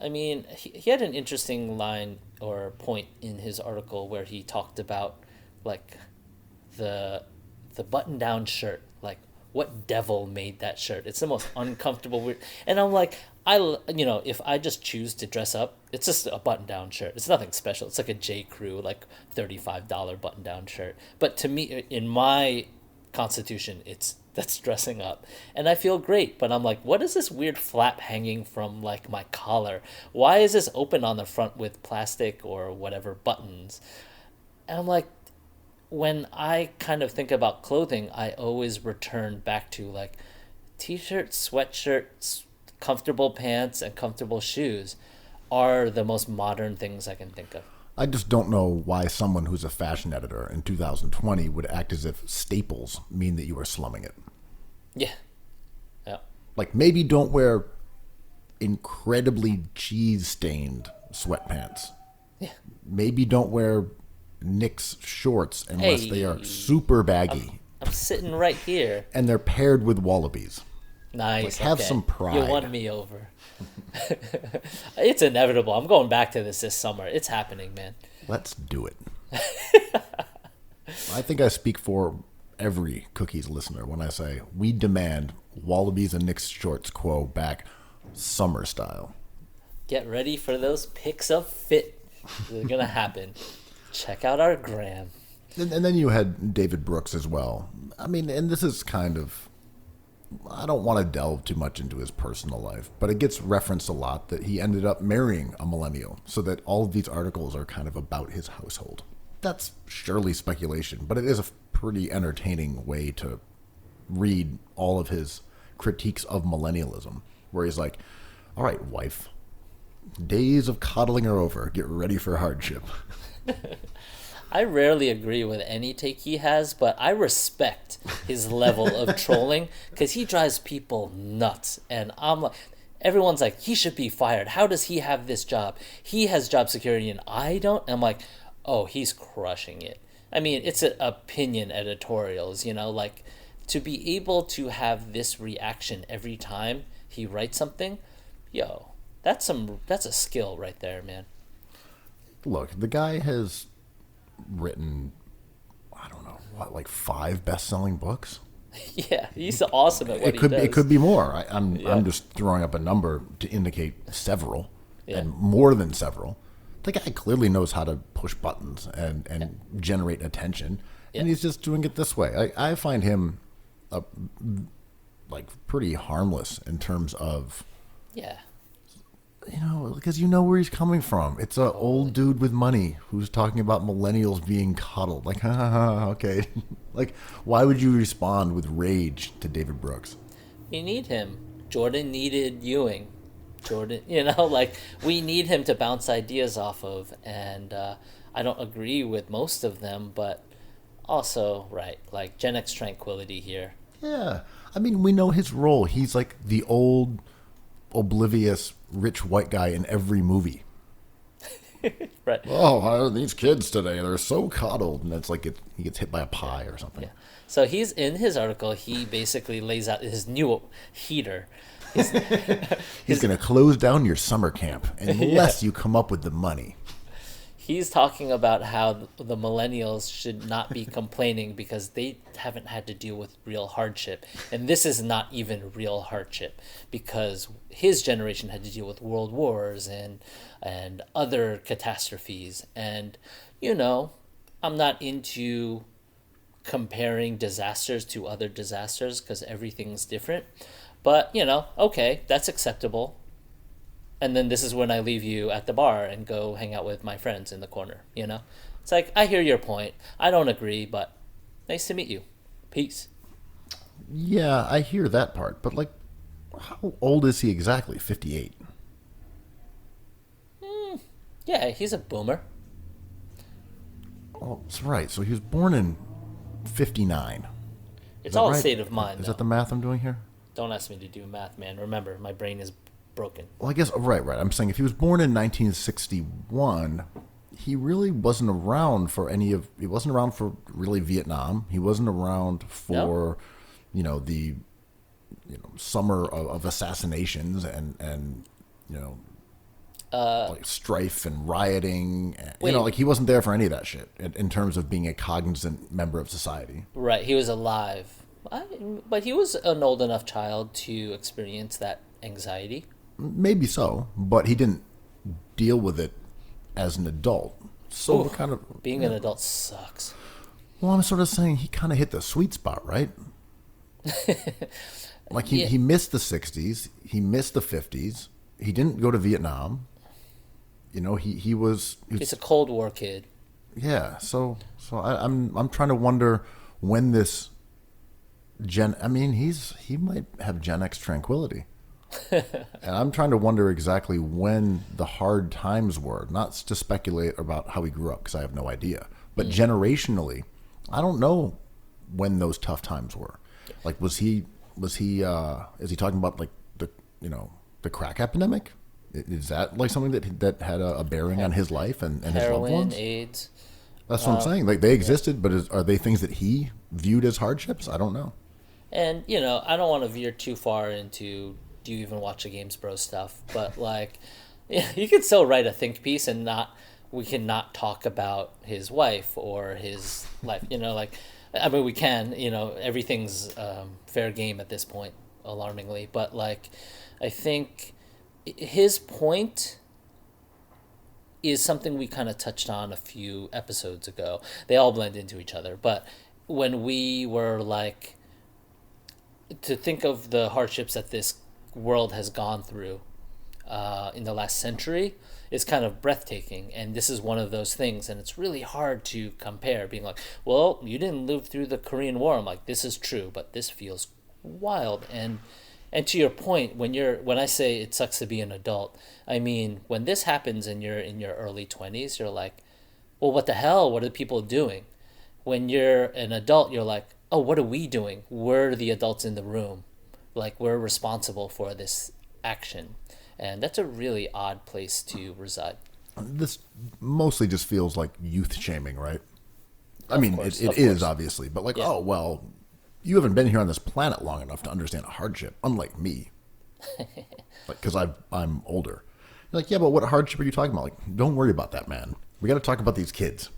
I mean, he had an interesting line or point in his article where he talked about, like, the button-down shirt. Like, what devil made that shirt? It's the most uncomfortable, weird. And I'm like, if I just choose to dress up, it's just a button-down shirt. It's nothing special. It's like a J. Crew, like, $35 button-down shirt. But to me, in my constitution, that's dressing up, and I feel great. But I'm like, what is this weird flap hanging from, like, my collar? Why is this open on the front with plastic or whatever buttons? And I'm like, when I kind of think about clothing, I always return back to, like, t-shirts, sweatshirts, comfortable pants, and comfortable shoes are the most modern things I can think of. I just don't know why someone who's a fashion editor in 2020 would act as if staples mean that you are slumming it. Yeah. Like, maybe don't wear incredibly cheese-stained sweatpants. Yeah. Maybe don't wear Knicks shorts unless they are super baggy. I'm sitting right here. And they're paired with wallabies. Nice. Like, have some pride. You won me over. It's inevitable. I'm going back to this summer. It's happening, man. Let's do it. I think I speak for every Cookies listener when I say we demand wallabies and Knicks shorts Kuo back summer style. Get ready for those pics of fit. They're going to happen. Check out our gram. And then you had David Brooks as well. I mean, and this is kind of, I don't want to delve too much into his personal life, but it gets referenced a lot that he ended up marrying a millennial, so that all of these articles are kind of about his household. That's surely speculation, but it is a pretty entertaining way to read all of his critiques of millennialism, where he's like, all right, wife, days of coddling are over. Get ready for hardship. I rarely agree with any take he has, but I respect his level of trolling, because he drives people nuts. And I'm like, everyone's like, he should be fired. How does he have this job? He has job security and I don't. And I'm like, oh, he's crushing it. I mean, it's an opinion editorials, like, to be able to have this reaction every time he writes something, that's a skill right there, man. Look, the guy has written, I don't know, like 5 best-selling books? Yeah, he's awesome at what he does. It could be more. I'm just throwing up a number to indicate several, and more than several. The guy clearly knows how to push buttons and generate attention, and he's just doing it this way. I find him pretty harmless in terms of, because you know where he's coming from. It's an old dude with money who's talking about millennials being coddled. Like, okay. Like, why would you respond with rage to David Brooks? You need him. Jordan needed Ewing. Jordan, we need him to bounce ideas off of. And I don't agree with most of them, but also, right, like Gen X tranquility here. Yeah. I mean, we know his role. He's like the old, oblivious, rich white guy in every movie. Right. Oh, these kids today, they're so coddled. And it's like he gets hit by a pie or something. Yeah. So he's in his article, he basically lays out his new heater. He's going to close down your summer camp unless you come up with the money. He's talking about how the millennials should not be complaining because they haven't had to deal with real hardship. And this is not even real hardship, because his generation had to deal with world wars and other catastrophes. And, I'm not into comparing disasters to other disasters because everything's different. But, okay, that's acceptable. And then this is when I leave you at the bar and go hang out with my friends in the corner, It's like, I hear your point. I don't agree, but nice to meet you. Peace. Yeah, I hear that part, but like, how old is he exactly? 58. Yeah, he's a boomer. Oh, that's right. So he was born in 59. It's all right? state of mind. Is though. that the math I'm doing here? Don't ask me to do math, man. Remember, my brain is broken. Well, I guess, right. I'm saying if he was born in 1961, he really wasn't around for he wasn't around for really Vietnam. He wasn't around for, the, summer of assassinations and like strife and rioting. Wait. He wasn't there for any of that shit in terms of being a cognizant member of society. Right, he was alive. But he was an old enough child to experience that anxiety. Maybe so, but he didn't deal with it as an adult. So we're kind of Being an adult sucks. Well, I'm sort of saying he kind of hit the sweet spot, right? Like he missed the 60s, he missed the 50s. He didn't go to Vietnam. He was He's a Cold War kid. Yeah, so I'm trying to wonder when this he might have Gen X tranquility. And I'm trying to wonder exactly when the hard times were, not to speculate about how he grew up because I have no idea, but generationally, I don't know when those tough times were. Like, is he talking about like the crack epidemic? Is that like something that had a bearing on his life and his loved Heroin, ones? AIDS. That's what I'm saying. Like, they existed, but are they things that he viewed as hardships? I don't know. And, I don't want to veer too far into do you even watch the Games Bro stuff, but like, you could still write a think piece and we cannot talk about his wife or his life, we can, everything's fair game at this point, alarmingly, but like, I think his point is something we kind of touched on a few episodes ago. They all blend into each other, but when we were like, to think of the hardships that this world has gone through in the last century is kind of breathtaking, and this is one of those things, and it's really hard to compare, being like, well, you didn't live through the Korean War. I'm like, this is true, but this feels wild. And to your point, when I say it sucks to be an adult, I mean, when this happens and you're in your early 20s, you're like, well, what the hell? What are people doing? When you're an adult, you're like, oh, what are we doing? We're the adults in the room. Like, we're responsible for this action. And that's a really odd place to reside. This mostly just feels like youth shaming, right? It is, obviously. But like, yeah. Oh, well, you haven't been here on this planet long enough to understand a hardship, unlike me. Because I'm older. You're like, yeah, but what hardship are you talking about? Like, don't worry about that, man. We got to talk about these kids.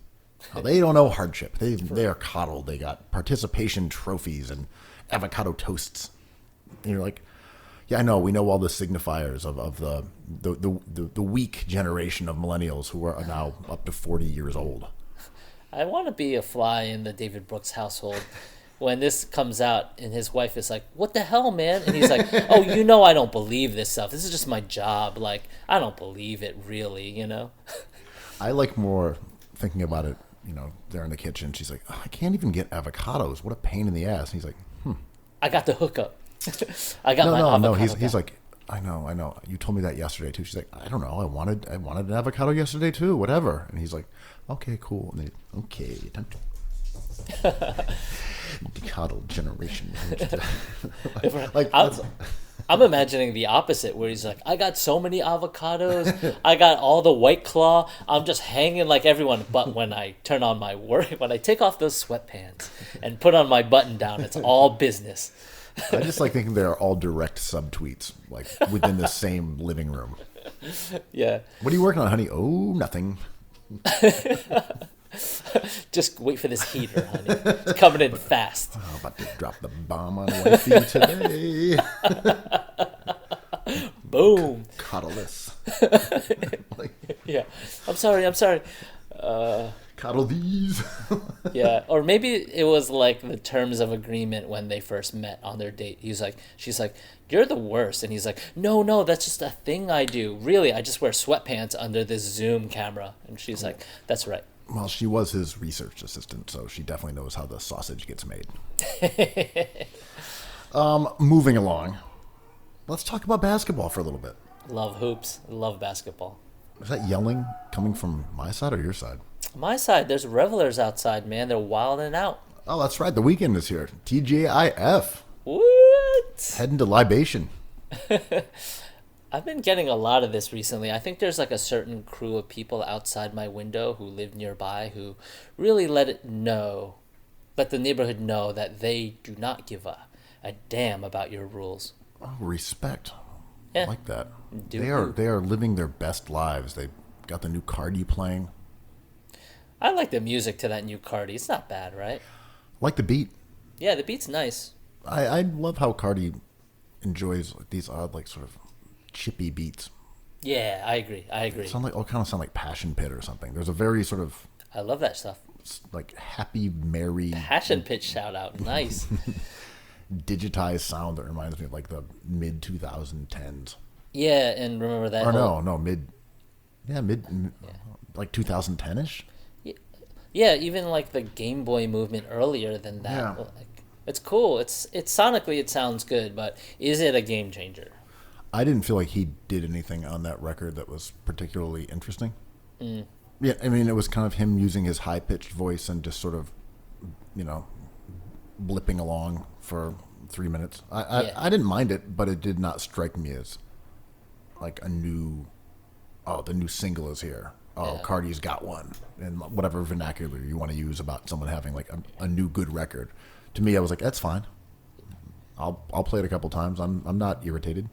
They don't know hardship. They are coddled. They got participation trophies and avocado toasts. And you're like, yeah, I know. We know all the signifiers of the weak generation of millennials who are now up to 40 years old. I want to be a fly in the David Brooks household when this comes out and his wife is like, what the hell, man? And he's like, oh, I don't believe this stuff. This is just my job. Like, I don't believe it really, I like more thinking about it, there in the kitchen. She's like, oh, I can't even get avocados. What a pain in the ass. And he's like, I got the hookup. I got my avocado. No. He's like, I know. You told me that yesterday too. She's like, I don't know. I wanted an avocado yesterday too. Whatever. And he's like, okay, cool. And okay, time to coddle generation. I'm imagining the opposite, where he's like, I got so many avocados. I got all the White Claw. I'm just hanging like everyone. But when I turn on my work, when I take off those sweatpants and put on my button down, it's all business. I just like thinking they're all direct subtweets, like within the same living room. Yeah. What are you working on, honey? Oh, nothing. Just wait for this heater, honey. It's coming in fast. Oh, about to drop the bomb on wifey today. Boom. Coddle this. Yeah. I'm sorry. Coddle these. Yeah. Or maybe it was like the terms of agreement when they first met on their date. She's like, you're the worst. And he's like, no, that's just a thing I do. Really, I just wear sweatpants under this Zoom camera. And she's like, that's right. Well, she was his research assistant, so she definitely knows how the sausage gets made. Moving along, let's talk about basketball for a little bit. Love hoops. Love basketball. Is that yelling coming from my side or your side? My side, there's revelers outside, man. They're wilding out. Oh, that's right. The weekend is here. TGIF. What? Heading to libation. I've been getting a lot of this recently. I think there's like a certain crew of people outside my window who live nearby who really let the neighborhood know that they do not give a damn about your rules. Oh, respect. Yeah. I like that. Do They are living their best lives. They got the new Cardi playing. I like the music to that new Cardi. It's not bad, right? Like the beat. Yeah, the beat's nice. I love how Cardi enjoys these odd, like, sort of chippy beats. Yeah, I agree. Sound like Passion Pit or something. There's a very sort of I love that stuff. like happy, merry, Passion pitch shout out. Nice. digitized sound that reminds me of like the mid 2010s. Yeah, and remember that. Or mid like 2010ish. Yeah, even like the Game Boy movement earlier than that. Yeah. Like, it's cool. It's sonically it sounds good, but is it a game changer? I didn't feel like he did anything on that record that was particularly interesting. Yeah, I mean, it was kind of him using his high-pitched voice and just sort of, blipping along for 3 minutes. I didn't mind it, but it did not strike me as like the new single is here. Oh, yeah. Cardi's got one. And whatever vernacular you want to use about someone having like a new good record. To me, I was like, that's fine. I'll play it a couple times. I'm not irritated.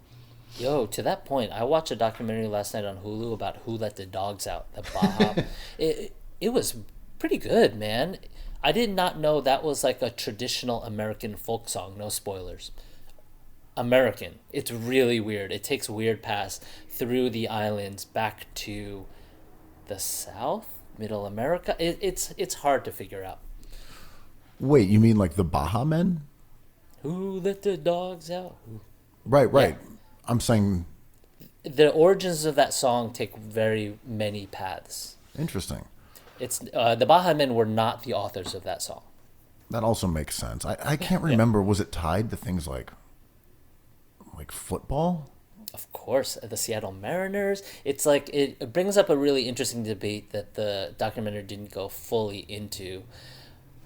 Yo, to that point, I watched a documentary last night on Hulu about Who Let the Dogs Out, the Baja. It was pretty good, man. I did not know that was like a traditional American folk song. No spoilers. American. It's really weird. It takes weird paths through the islands back to the South, Middle America. It's hard to figure out. Wait, you mean like the Baja Men? Who let the dogs out? Right. Yeah. I'm saying the origins of that song take very many paths. Interesting. It's the Baja Men were not the authors of that song. That also makes sense. I can't remember. Was it tied to things like football? Of course, the Seattle Mariners. It's like it brings up a really interesting debate that the documentary didn't go fully into.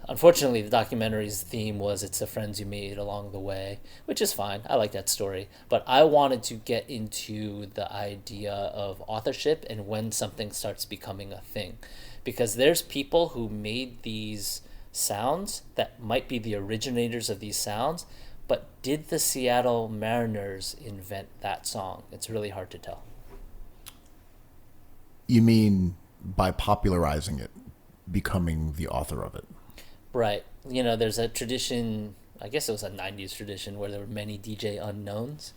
Unfortunately, the documentary's theme was it's the friends you made along the way, which is fine. I like that story. But I wanted to get into the idea of authorship and when something starts becoming a thing. Because there's people who made these sounds that might be the originators of these sounds, but did the Seattle Mariners invent that song? It's really hard to tell. You mean by popularizing it, becoming the author of it? Right. There's a tradition, I guess it was a 90s tradition, where there were many DJ unknowns.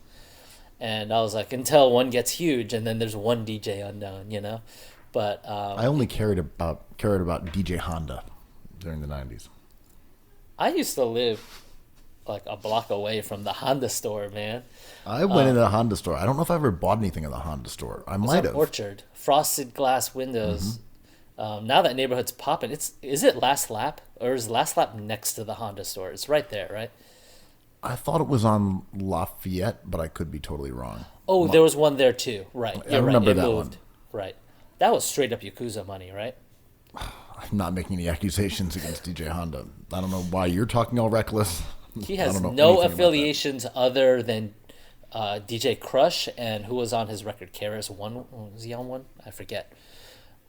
And I was like, until one gets huge, and then there's one DJ unknown, But I only cared about DJ Honda during the 90s. I used to live like a block away from the Honda store, man. I went into the Honda store. I don't know if I ever bought anything in the Honda store. I might have. Orchard, frosted glass windows. Mm-hmm. Now that neighborhood's popping. Is it Last Lap, or is Last Lap next to the Honda store? It's right there, right? I thought it was on Lafayette, but I could be totally wrong. Oh, there was one there too. Right. I remember that one. Right. That was straight up Yakuza money, right? I'm not making any accusations against DJ Honda. I don't know why you're talking all reckless. He has no affiliations other than DJ Crush and who was on his record, Karis One. Was he on one? I forget.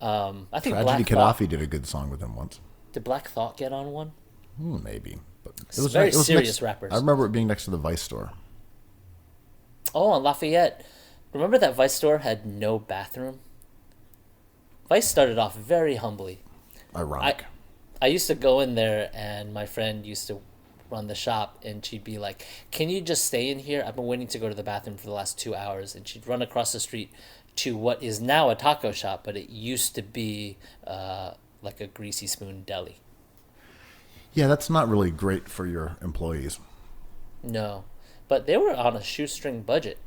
I think Tragedy Gaddafi did a good song with him once. Did Black Thought get on one? Maybe. But it was very serious rappers. I remember it being next to the Vice store. Oh, on Lafayette. Remember that Vice store had no bathroom? Vice started off very humbly. Ironic. I used to go in there, and my friend used to run the shop, and she'd be like, can you just stay in here? I've been waiting to go to the bathroom for the last 2 hours. And she'd run across the street to what is now a taco shop, but it used to be like a Greasy Spoon deli. Yeah, that's not really great for your employees. No, but they were on a shoestring budget.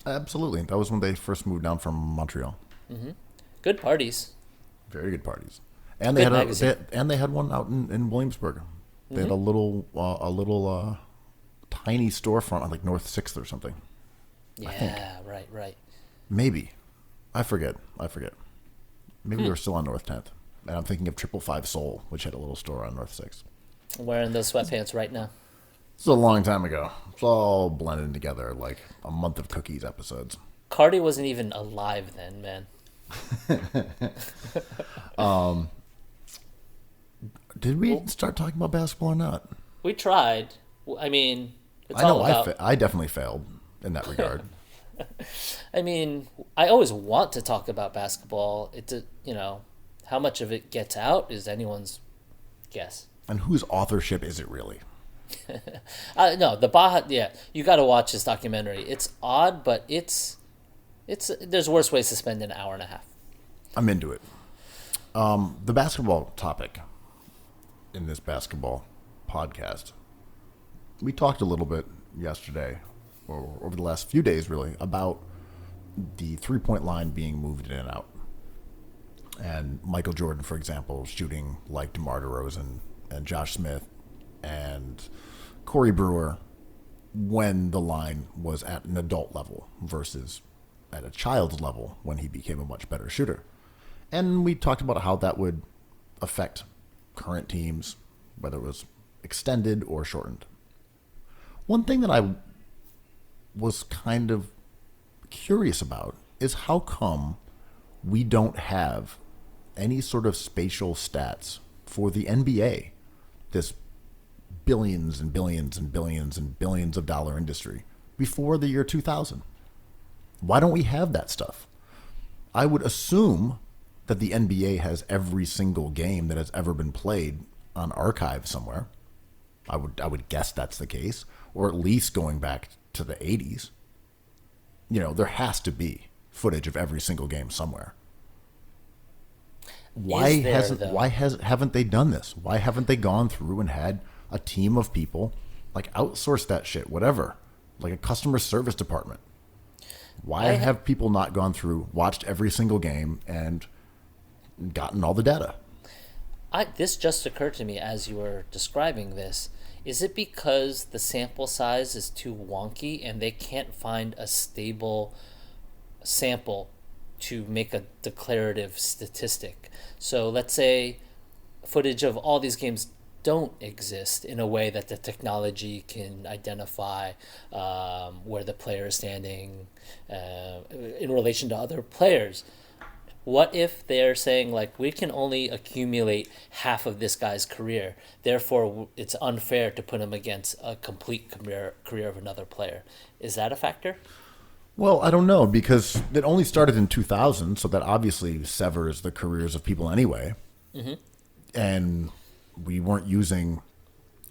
Absolutely. That was when they first moved down from Montreal. Mm-hmm. Good parties. Very good parties. And Good magazine. they had one out in Williamsburg. They had a little tiny storefront on like North 6th or something. Yeah, right. Maybe. I forget. Maybe we were still on North 10th. And I'm thinking of 555 Soul, which had a little store on North 6th. I'm wearing those sweatpants right now. It's a long time ago. It's all blended together like a month of Cookies episodes. Cardi wasn't even alive then, man. Did we start talking about basketball or not? We tried. I mean, it's I know all about... I definitely failed in that regard. I mean, I always want to talk about basketball. How much of it gets out is anyone's guess. And whose authorship is it really? No, the Baja. Yeah, you got to watch this documentary. It's odd, but it's. There's worse ways to spend an hour and a half. I'm into it. The basketball topic in this basketball podcast. We talked a little bit yesterday, or over the last few days, really, about the three-point line being moved in and out. And Michael Jordan, for example, shooting like DeMar DeRozan and Josh Smith and Corey Brewer when the line was at an adult level versus at a child's level when he became a much better shooter. And we talked about how that would affect current teams, whether it was extended or shortened. One thing that I was kind of curious about is how come we don't have any sort of spatial stats for the NBA, this billions and billions and billions and billions of dollar industry, before the year 2000. Why don't we have that stuff? I would assume that the NBA has every single game that has ever been played on archive somewhere. I would guess that's the case, or at least going back to the 80s. There has to be footage of every single game somewhere. Haven't they done this? Why haven't they gone through and had a team of people, like outsource that shit, whatever, like a customer service department? Why have people not gone through, watched every single game, and gotten all the data? This just occurred to me as you were describing this. Is it because the sample size is too wonky and they can't find a stable sample to make a declarative statistic? So let's say footage of all these games don't exist in a way that the technology can identify where the player is standing in relation to other players. What if they're saying, like, we can only accumulate half of this guy's career, therefore it's unfair to put him against a complete career of another player? Is that a factor? Well, I don't know, because it only started in 2000, so that obviously severs the careers of people anyway. Mm-hmm. And we weren't using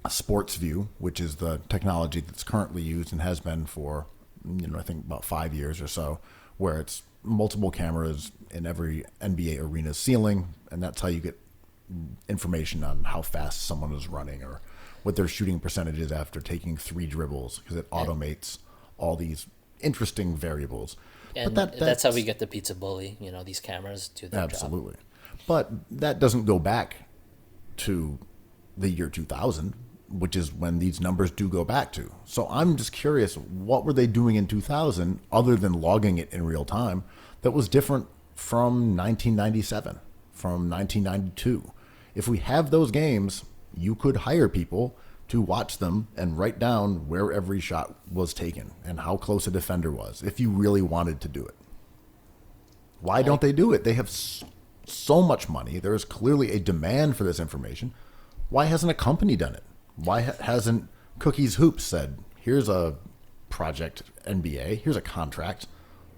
SportsView, which is the technology that's currently used and has been for, I think about 5 years or so, where it's multiple cameras in every NBA arena's ceiling, and that's how you get information on how fast someone is running or what their shooting percentage is after taking 3 dribbles, because it automates all these interesting variables. And that's how we get the pizza bully, these cameras do their absolutely. Job. But that doesn't go back to the year 2000, which is when these numbers do go back to. So I'm just curious, what were they doing in 2000 other than logging it in real time that was different from 1997, from 1992? If we have those games, you could hire people to watch them and write down where every shot was taken and how close a defender was, if you really wanted to do it. Why don't they do it? They have so much money. There is clearly a demand for this information. Why hasn't a company done it? Why hasn't Cookies Hoops said, here's a project NBA, here's a contract.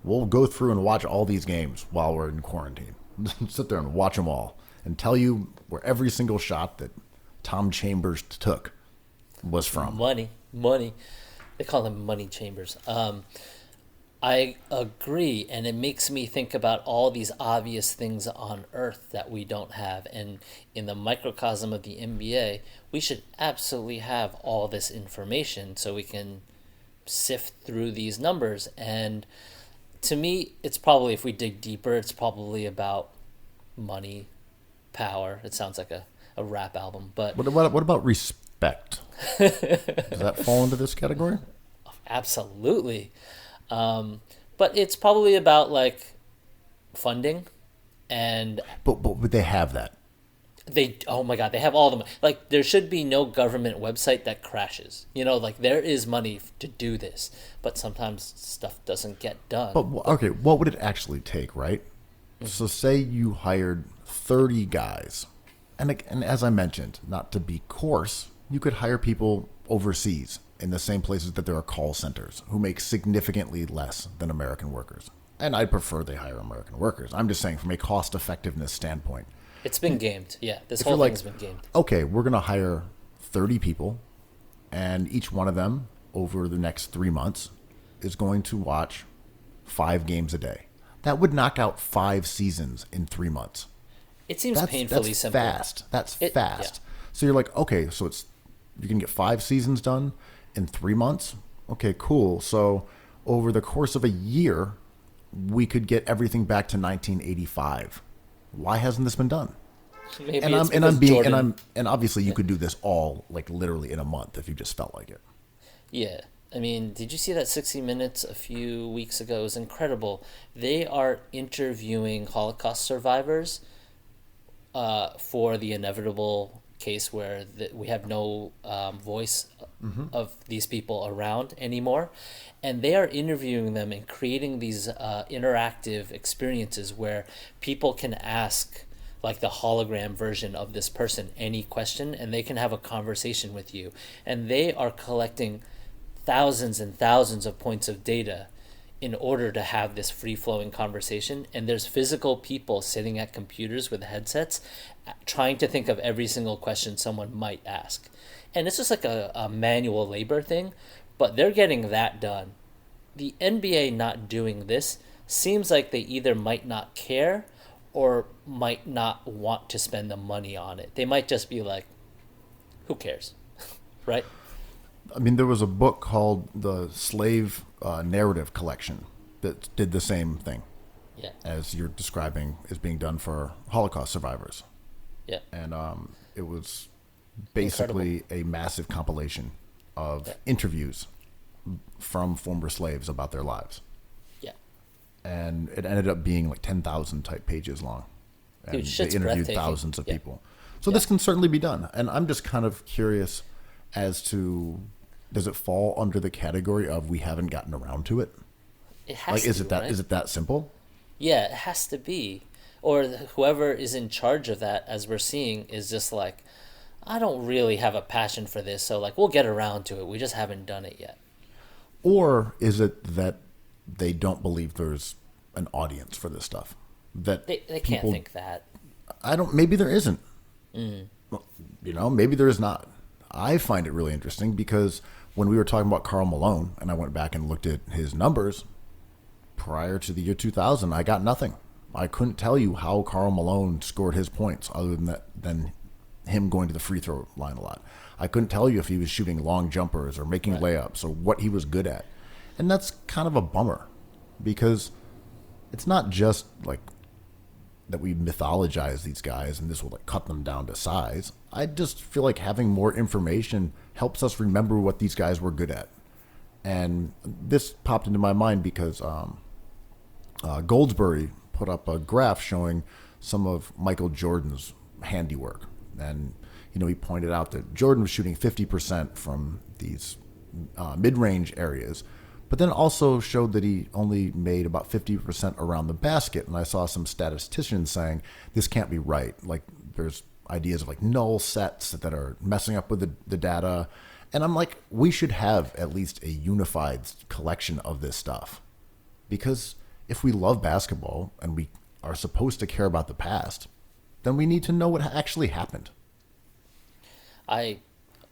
We'll go through and watch all these games while we're in quarantine. Sit there and watch them all and tell you where every single shot that Tom Chambers took was from. Money. They call them money chambers. I agree, and it makes me think about all these obvious things on Earth that we don't have. And in the microcosm of the NBA, we should absolutely have all this information so we can sift through these numbers. And to me, it's probably, if we dig deeper, it's probably about money, power. It sounds like a rap album, but What about respect? Does that fall into this category? absolutely. But it's probably about like funding, and But they have that. oh my god, they have all the money. Like there should be no government website that crashes. Like there is money to do this, but sometimes stuff doesn't get done. But okay, what would it actually take, right? So say you hired 30 guys, and as I mentioned, not to be coarse, you could hire people overseas in the same places that there are call centers who make significantly less than American workers. And I prefer they hire American workers. I'm just saying from a cost effectiveness standpoint. It's been gamed. Yeah, this If whole you're thing's been gamed. Okay, we're going to hire 30 people, and each one of them over the next 3 months is going to watch 5 games a day. That would knock out 5 seasons in 3 months. It seems painfully that's simple. Fast. That's fast. Yeah. So you're like, okay, so you can get 5 seasons done in 3 months. Okay, cool. So over the course of a year, we could get everything back to 1985. Why hasn't this been done? Maybe And it's I'm because being Jordan, and obviously you could do this all like literally in a month if you just felt like it. Yeah. I mean, did you see that 60 Minutes a few weeks ago? It was incredible. They are interviewing Holocaust survivors for the inevitable case where we have no voice of these people around anymore. And they are interviewing them and creating these interactive experiences where people can ask like the hologram version of this person any question, and they can have a conversation with you. And they are collecting thousands and thousands of points of data in order to have this free-flowing conversation. And there's physical people sitting at computers with headsets trying to think of every single question someone might ask. And it's just like a manual labor thing, but they're getting that done. The NBA not doing this seems like they either might not care or might not want to spend the money on it. They might just be like, who cares? Right? I mean, there was a book called The Slave Narrative Collection that did the same thing as you're describing is being done for Holocaust survivors. Yeah. And it was basically a massive compilation of interviews from former slaves about their lives. Yeah. And it ended up being like 10,000 type pages long. And Dude, they shit's interviewed breathtaking. thousands of Yeah. people. So this can certainly be done. And I'm just kind of curious as to, does it fall under the category of we haven't gotten around to it? It has Like, to is be, it that right? is it that simple? Yeah, it has to be. Or whoever is in charge of that, as we're seeing, is just like, I don't really have a passion for this, so like we'll get around to it. We just haven't done it yet. Or is it that they don't believe there's an audience for this stuff? That They can't people- think that. maybe there isn't. Maybe there is not. I find it really interesting because when we were talking about Karl Malone and I went back and looked at his numbers prior to the year 2000, I got nothing. I couldn't tell you how Karl Malone scored his points other than him going to the free throw line a lot. I couldn't tell you if he was shooting long jumpers or making layups or what he was good at. And that's kind of a bummer because it's not just like that we mythologize these guys and this will like cut them down to size. I just feel like having more information helps us remember what these guys were good at. And this popped into my mind because Goldsberry put up a graph showing some of Michael Jordan's handiwork. And, he pointed out that Jordan was shooting 50% from these mid-range areas, but then also showed that he only made about 50% around the basket. And I saw some statisticians saying this can't be right. Like there's ideas of like null sets that are messing up with the data. And I'm like, we should have at least a unified collection of this stuff. Because if we love basketball and we are supposed to care about the past, then we need to know what actually happened. I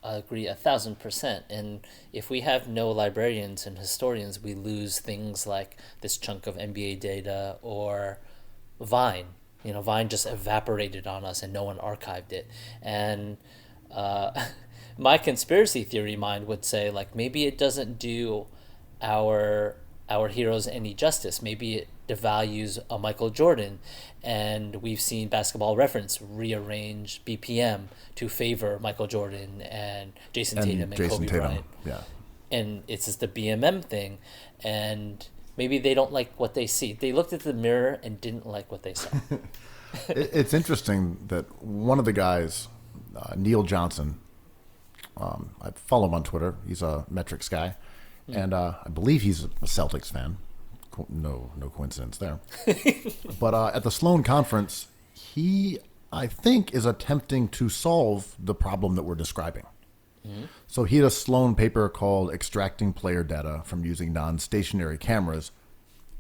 agree 1,000%. And if we have no librarians and historians, we lose things like this chunk of NBA data or Vine. Vine just evaporated on us and no one archived it. And my conspiracy theory mind would say like maybe it doesn't do our our heroes any justice. Maybe it devalues a Michael Jordan, and we've seen Basketball Reference rearrange BPM to favor Michael Jordan and Jason Tatum and Kobe Bryant. Yeah. And it's just the BMM thing, and maybe they don't like what they see. They looked at the mirror and didn't like what they saw. It's interesting that one of the guys, Neil Johnson, I follow him on Twitter. He's a metrics guy, and I believe he's a Celtics fan. No coincidence there. But at the Sloan Conference, he, I think, is attempting to solve the problem that we're describing. So he had a Sloan paper called Extracting Player Data from Using Non-Stationary Cameras.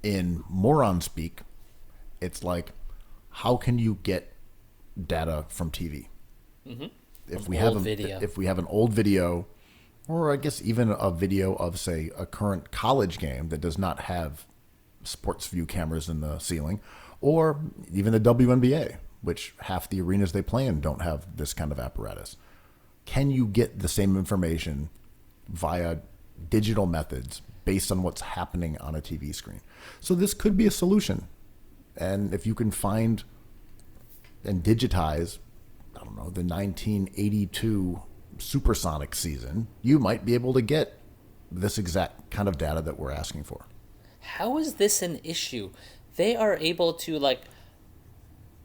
In moron speak, it's like, how can you get data from TV? If we have an old video, or I guess even a video of, say, a current college game that does not have sports view cameras in the ceiling, or even the WNBA, which half the arenas they play in don't have this kind of apparatus. Can you get the same information via digital methods based on what's happening on a TV screen? So this could be a solution. And if you can find and digitize, I don't know, the 1982 Supersonic season, you might be able to get this exact kind of data that we're asking for. How is this an issue? They are able to, like,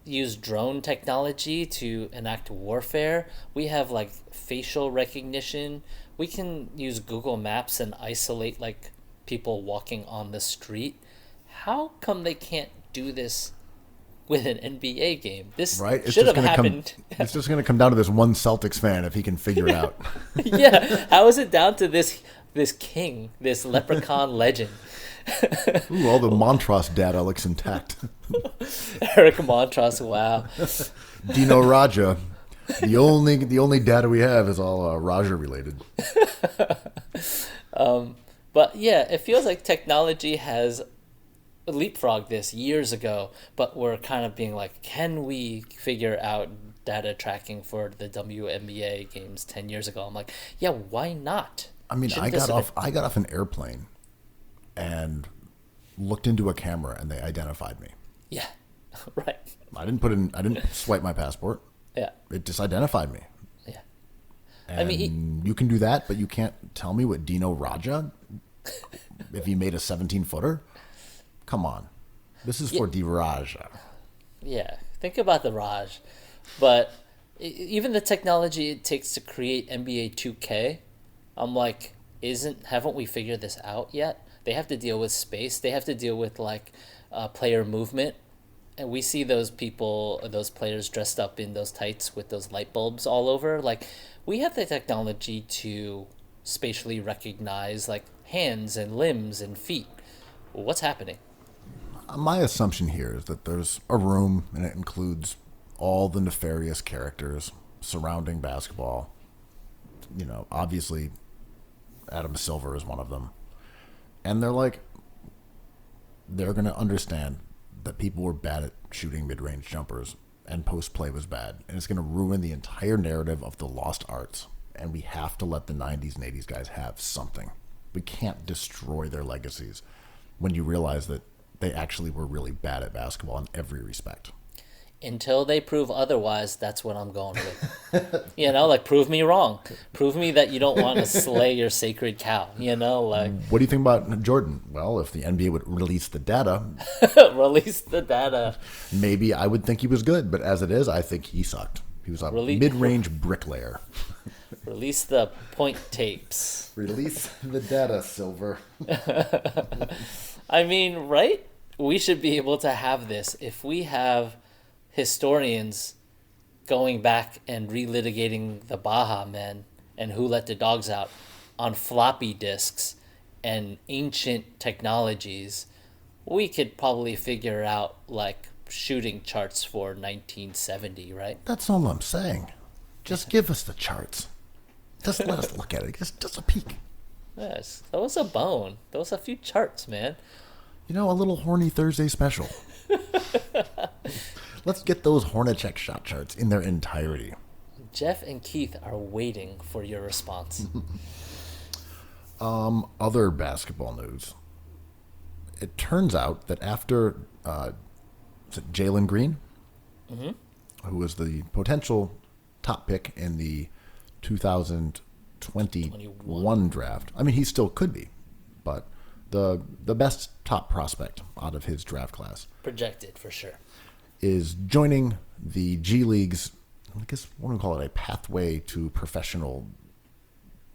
use drone technology to enact warfare. We have, like, facial recognition. We can use Google Maps and isolate, like, people walking on the street. How come they can't do this with an NBA game? This should have happened. It's just going to come down to this one Celtics fan if he can figure it out. Yeah, how is it down to this king, this leprechaun legend? Ooh, all the Montross data looks intact. Eric Montross, wow. Dino Raja. The only data we have is all Raja related. But yeah, it feels like technology has leapfrogged this years ago, but we're kind of being like, can we figure out data tracking for the WNBA games 10 years ago? I'm like, yeah, why not? I mean, I got off an airplane and looked into a camera and they identified me. Yeah. Right. I didn't swipe my passport. Yeah. It just identified me. Yeah. And I mean, you can do that, but you can't tell me what Dino Raja, if he made a 17-footer. Come on. This is for the Raja. Yeah. Think about the Raj. But even the technology it takes to create NBA 2K, I'm like, haven't we figured this out yet? They have to deal with space. They have to deal with, like, player movement. And we see those players dressed up in those tights with those light bulbs all over. Like, we have the technology to spatially recognize, like, hands and limbs and feet. What's happening? My assumption here is that there's a room and it includes all the nefarious characters surrounding basketball. You know, obviously Adam Silver is one of them. And they're going to understand that people were bad at shooting mid-range jumpers and post-play was bad. And it's going to ruin the entire narrative of the lost arts. And we have to let the 90s and 80s guys have something. We can't destroy their legacies when you realize that they actually were really bad at basketball in every respect. Until they prove otherwise, that's what I'm going with. Like, prove me wrong. Prove me that you don't want to slay your sacred cow. Like. What do you think about Jordan? Well, if the NBA would release the data. Release the data. Maybe I would think he was good, but as it is, I think he sucked. He was a mid-range bricklayer. Release the point tapes. Release the data, Silver. I mean, right? We should be able to have this. If we have historians going back and relitigating the Baja Men and Who Let the Dogs Out on floppy disks and ancient technologies, we could probably figure out, like, shooting charts for 1970, right? That's all I'm saying. Just give us the charts. Just let us look at it. Just a peek. Yes, that was a bone. That was a few charts, man. A little horny Thursday special. Let's get those Hornacek shot charts in their entirety. Jeff and Keith are waiting for your response. Other basketball news. it turns out that after Jalen Green, who was the potential top pick in the 2021 draft. I mean, he still could be, but the best top prospect out of his draft class, projected for sure, is joining the G League's, I guess what do we call it, a pathway to professional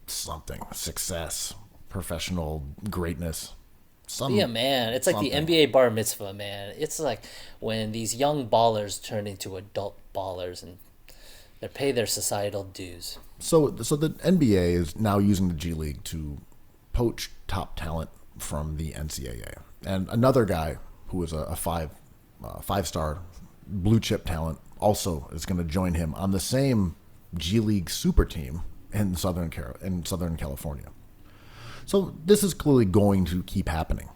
something, success, professional greatness. Yeah, man. It's like the NBA bar mitzvah, man. It's like when these young ballers turn into adult ballers and they pay their societal dues. So the NBA is now using the G League to poach top talent from the NCAA. And another guy who is a five-star blue chip talent also is going to join him on the same G League super team in Southern California. So this is clearly going to keep happening.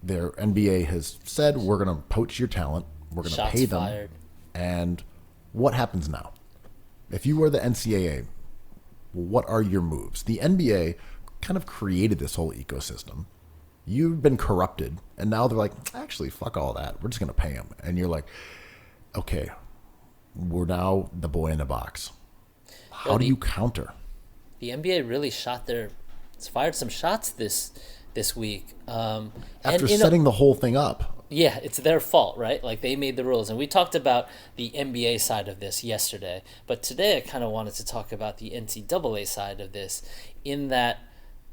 Their NBA has said, we're going to poach your talent. We're going to pay them. Fired. And what happens now? If you are the NCAA, what are your moves? The NBA kind of created this whole ecosystem. You've been corrupted. And now they're like, actually, fuck all that. We're just going to pay them. And you're like, okay, we're now the boy in the box. How do you counter? The NBA really fired some shots this week. After setting the whole thing up. Yeah, it's their fault, right? Like, they made the rules. And we talked about the NBA side of this yesterday. But today I kind of wanted to talk about the NCAA side of this, in that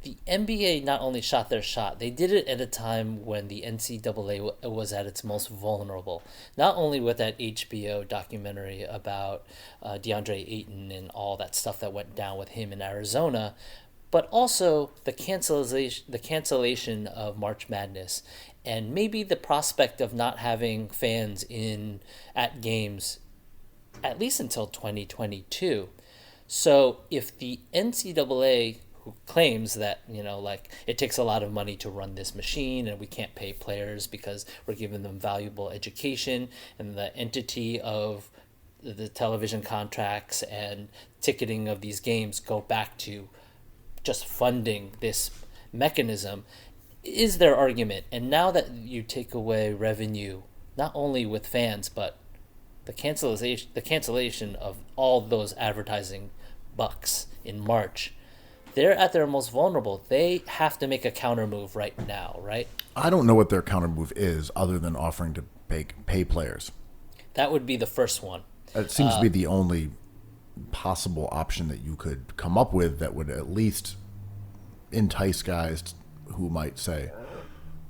the NBA not only shot their shot, they did it at a time when the NCAA was at its most vulnerable. Not only with that HBO documentary about DeAndre Ayton and all that stuff that went down with him in Arizona, but also the cancellation of March Madness, and maybe the prospect of not having fans at games at least until 2022. So if the NCAA, who claims that, like, it takes a lot of money to run this machine and we can't pay players because we're giving them valuable education, and the entity of the television contracts and ticketing of these games go back to just funding this mechanism, is their argument. And now that you take away revenue, not only with fans, but the cancellation of all those advertising bucks in March, they're at their most vulnerable. They have to make a counter move right now, right? I don't know what their counter move is other than offering to pay players. That would be the first one. It seems to be the only possible option that you could come up with that would at least entice guys who might say,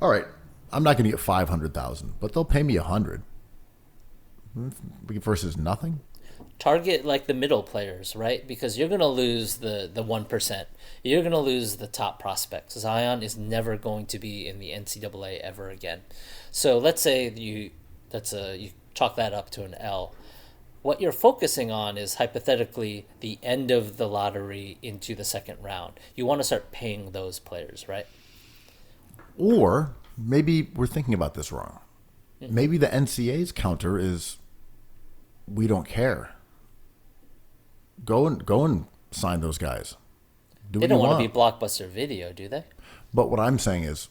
all right, I'm not going to get 500,000, but they'll pay me 100 versus nothing. Target like the middle players, right? Because you're going to lose the 1%. You're going to lose the top prospects. Zion is never going to be in the NCAA ever again. So let's say you chalk that up to an L. What you're focusing on is hypothetically the end of the lottery into the second round. You want to start paying those players, right? Or maybe we're thinking about this wrong. Mm-hmm. Maybe the NCAA's counter is, we don't care. Go and sign those guys. They don't want to be Blockbuster Video, do they? But what I'm saying is,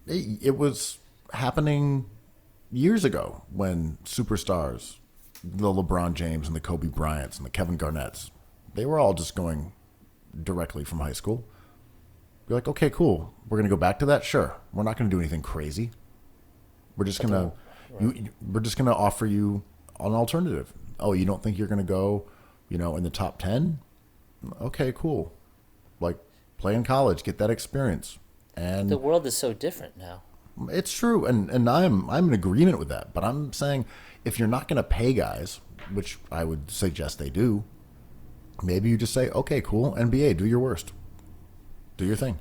it was happening years ago when superstars, the LeBron James and the Kobe Bryants and the Kevin Garnetts, they were all just going directly from high school. You're like, okay, cool. We're going to go back to that? Sure. We're not going to do anything crazy. We're just going to offer you an alternative. Oh, you don't think you're going to go, in the top 10? Okay, cool. Like, play in college, get that experience. And the world is so different now. It's true, and I'm in agreement with that. But I'm saying, if you're not going to pay guys, which I would suggest they do, maybe you just say, okay, cool, NBA, do your worst. Do your thing.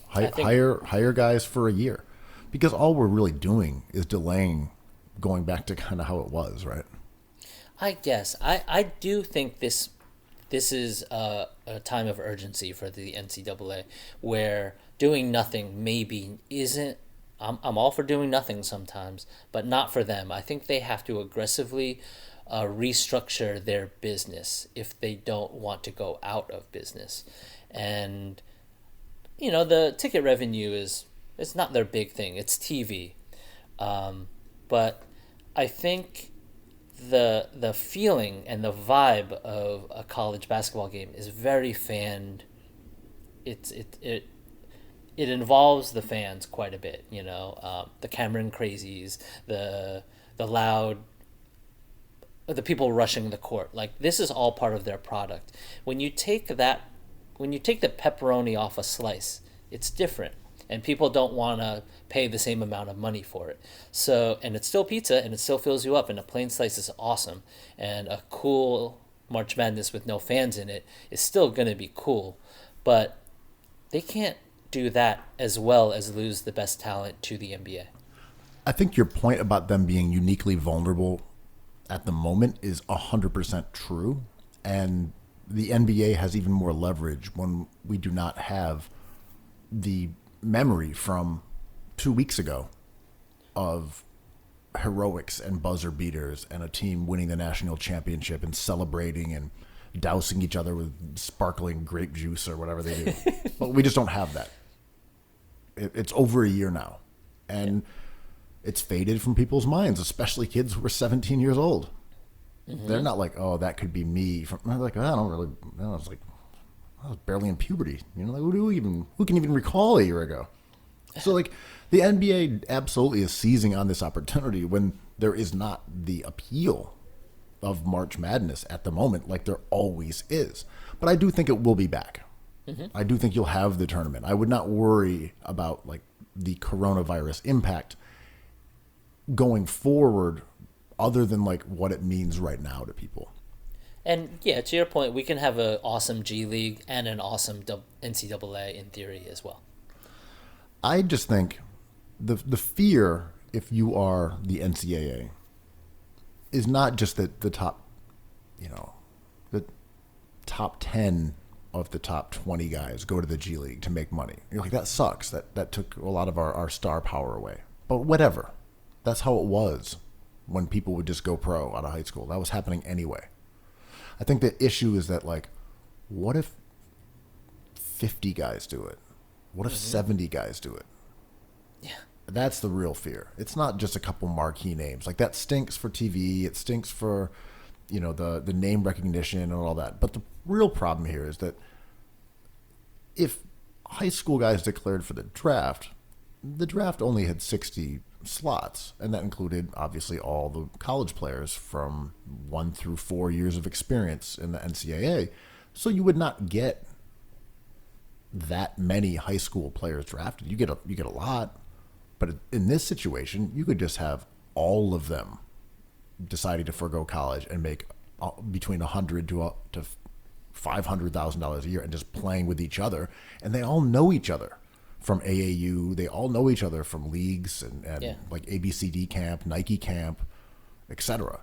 Hire guys for a year. Because all we're really doing is delaying going back to kind of how it was, right? I guess. I do think this is a time of urgency for the NCAA, where doing nothing maybe isn't. I'm all for doing nothing sometimes, but not for them. I think they have to aggressively restructure their business if they don't want to go out of business. And, the ticket revenue is it's not their big thing. It's TV. But I think the feeling and the vibe of a college basketball game is very fan. It involves the fans quite a bit. The Cameron crazies, the loud, the people rushing the court. Like, this is all part of their product. When you take the pepperoni off a slice, it's different. And people don't want to pay the same amount of money for it. So, and it's still pizza, and it still fills you up, and a plain slice is awesome. And a cool March Madness with no fans in it is still going to be cool. But they can't do that as well as lose the best talent to the NBA. I think your point about them being uniquely vulnerable at the moment is 100% true. And the NBA has even more leverage when we do not have the memory from 2 weeks ago of heroics and buzzer beaters and a team winning the national championship and celebrating and dousing each other with sparkling grape juice or whatever they do. But we just don't have that. It's over a year now. And it's faded from people's minds, especially kids who are 17 years old. Mm-hmm. They're not like, oh, that could be me. They're like, I don't really know. It's like, I was barely in puberty. Like, who can even recall a year ago? So, like, the NBA absolutely is seizing on this opportunity when there is not the appeal of March Madness at the moment, like there always is. But I do think it will be back. Mm-hmm. I do think you'll have the tournament. I would not worry about, like, the coronavirus impact going forward, other than, like, what it means right now to people. And yeah, to your point, we can have an awesome G League and an awesome NCAA in theory as well. I just think the fear, if you are the NCAA, is not just that the top 10 of the top 20 guys go to the G League to make money. You're like, that sucks. That took a lot of our star power away. But whatever. That's how it was when people would just go pro out of high school. That was happening anyway. I think the issue is that, like, what if 50 guys do it? What if 70 guys do it? Yeah. That's the real fear. It's not just a couple marquee names. Like, that stinks for TV. It stinks for, the name recognition and all that. But the real problem here is that if high school guys declared for the draft only had 60 slots, and that included obviously all the college players from 1 through 4 years of experience in the NCAA. So you would not get that many high school players drafted. You get a lot, but in this situation, you could just have all of them deciding to forego college and make between $100,000 to $500,000 a year and just playing with each other, and they all know each other. From AAU, they all know each other from leagues and like ABCD camp, Nike camp, etc.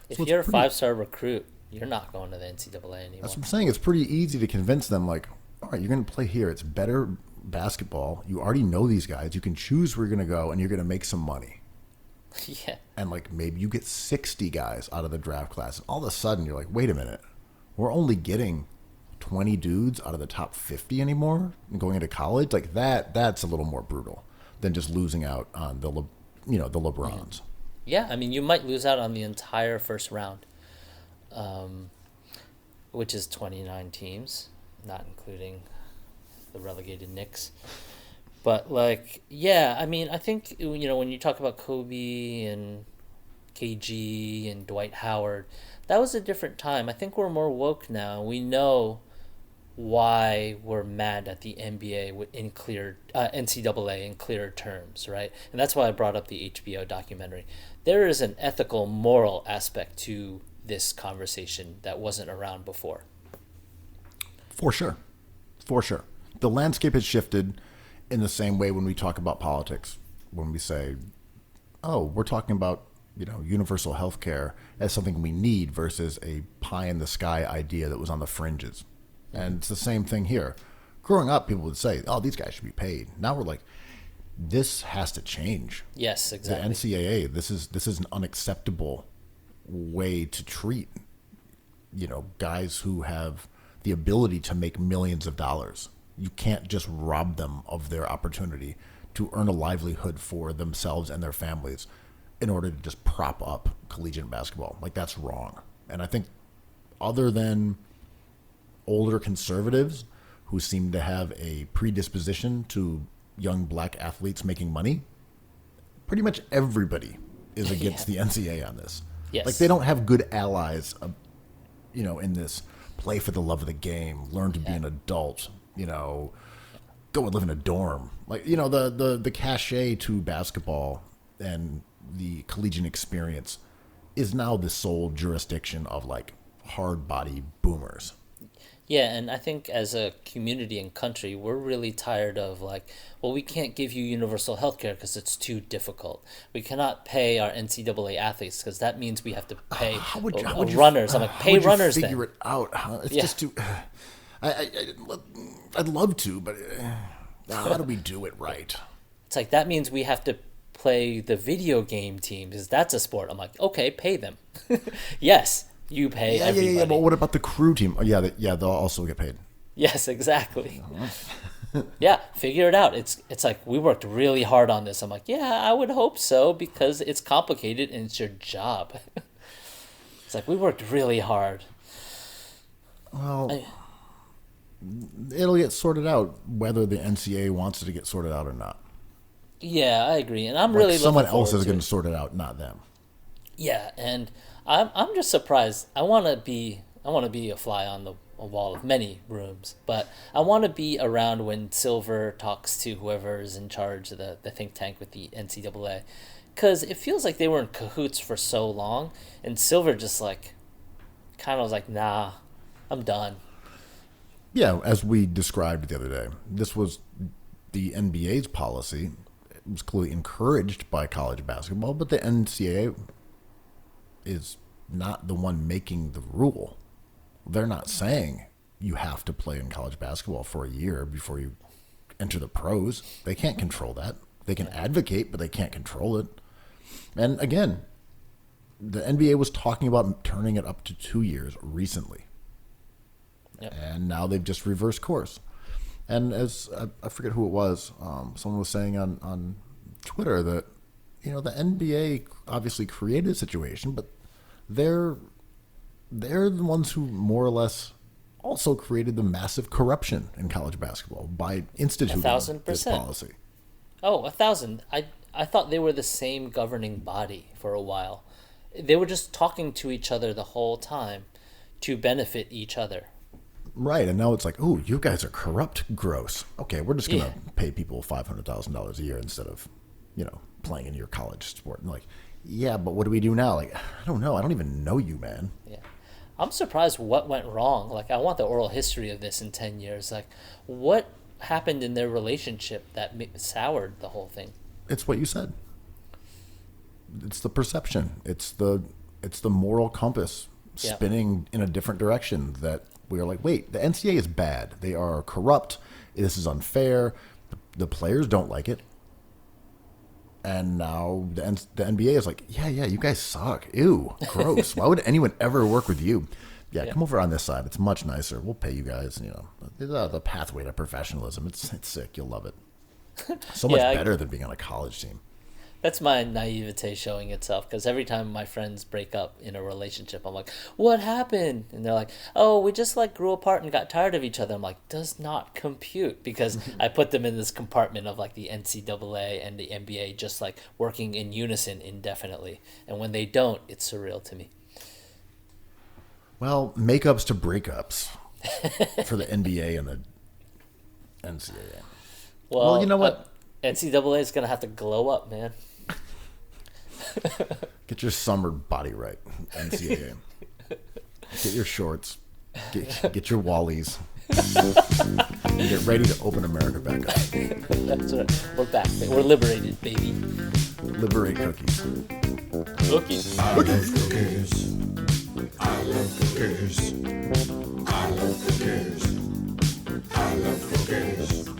If you're a 5-star recruit, you're not going to the NCAA anymore. That's what I'm saying. It's pretty easy to convince them, like, all right, you're going to play here. It's better basketball. You already know these guys. You can choose where you're going to go, and you're going to make some money. Yeah. And, like, maybe you get 60 guys out of the draft class. And all of a sudden, you're like, wait a minute. We're only getting 20 dudes out of the top 50 anymore and going into college. Like, that's a little more brutal than just losing out on the LeBrons. Yeah, I mean, you might lose out on the entire first round, which is 29 teams, not including the relegated Knicks. But, like, yeah, I mean, I think, when you talk about Kobe and KG and Dwight Howard, that was a different time. I think we're more woke now. We know why we're mad at the NBA NCAA in clearer terms, right? And that's why I brought up the HBO documentary. There is an ethical, moral aspect to this conversation that wasn't around before. For sure. The landscape has shifted in the same way when we talk about politics, when we say, oh, we're talking about universal health care as something we need versus a pie-in-the-sky idea that was on the fringes. And it's the same thing here. Growing up, people would say, oh, these guys should be paid. Now we're like, this has to change. Yes, exactly. The NCAA, this is an unacceptable way to treat, guys who have the ability to make millions of dollars. You can't just rob them of their opportunity to earn a livelihood for themselves and their families in order to just prop up collegiate basketball. Like, that's wrong. And I think other than older conservatives who seem to have a predisposition to young black athletes making money, pretty much everybody is against the NCAA on this. Yes. Like, they don't have good allies, in this play for the love of the game, learn to be an adult, go and live in a dorm. Like, the cachet to basketball and the collegiate experience is now the sole jurisdiction of, like, hard body boomers. Yeah, and I think as a community and country, we're really tired of we can't give you universal health care because it's too difficult. We cannot pay our NCAA athletes because that means we have to pay runners. I'm like, pay runners then. Figure it out. It's just too... I'd love to, but how do we do it right? It's like, that means we have to play the video game team because that's a sport. I'm like, okay, pay them. Yes. You pay everybody. Yeah, but what about the crew team? Oh, they'll also get paid. Yes, exactly. Yeah, figure it out. It's like, we worked really hard on this. I'm like, yeah, I would hope so because it's complicated and it's your job. It's like, we worked really hard. Well, it'll get sorted out whether the NCAA wants it to get sorted out or not. Yeah, I agree. And I'm really someone else is going to sort it out, not them. Yeah, and I'm just surprised. I want to be a fly on the wall of many rooms, but I want to be around when Silver talks to whoever is in charge of the think tank with the NCAA, because it feels like they were in cahoots for so long, and Silver just kind of was like, nah, I'm done. Yeah, as we described the other day, this was the NBA's policy. It was clearly encouraged by college basketball, but the NCAA is not the one making the rule. They're not saying you have to play in college basketball for a year before you enter the pros. They can't control that. They can advocate, but they can't control it. And again, the NBA was talking about turning it up to 2 years recently. Yep. And now they've just reversed course. And as I forget who it was, someone was saying on Twitter that, the NBA obviously created a situation, but they're the ones who more or less also created the massive corruption in college basketball by instituting 1,000%. This policy. Oh, 1,000. I thought they were the same governing body for a while. They were just talking to each other the whole time to benefit each other. Right, and now it's like, oh, you guys are corrupt, gross. Okay, we're just going to pay people $500,000 a year instead of, playing in your college sport. And like, yeah, but what do we do now? Like, I don't know. I don't even know you, man. Yeah. I'm surprised what went wrong. Like, I want the oral history of this in 10 years. Like, what happened in their relationship that soured the whole thing? It's what you said. It's the perception. It's the moral compass spinning in a different direction that we are like, wait, the NCAA is bad. They are corrupt. This is unfair. The players don't like it. And now the NBA is like, yeah, you guys suck. Ew, gross. Why would anyone ever work with you? Yeah, come over on this side. It's much nicer. We'll pay you guys. The pathway to professionalism. It's sick. You'll love it. So much better than being on a college team. That's my naivete showing itself, because every time my friends break up in a relationship, I'm like, what happened? And they're like, oh, we just grew apart and got tired of each other. I'm like, does not compute, because I put them in this compartment of the NCAA and the NBA just working in unison indefinitely. And when they don't, it's surreal to me. Well, makeups to breakups for the NBA and the NCAA. Well, you know what? NCAA is going to have to glow up, man. Get your summer body right, NCAA. Get your shorts. Get your Wallies. And get ready to open America back up. That's right. We're back. We're liberated, baby. Liberate cookies. Cookies. I love cookies. I love cookies. I love cookies. I love cookies.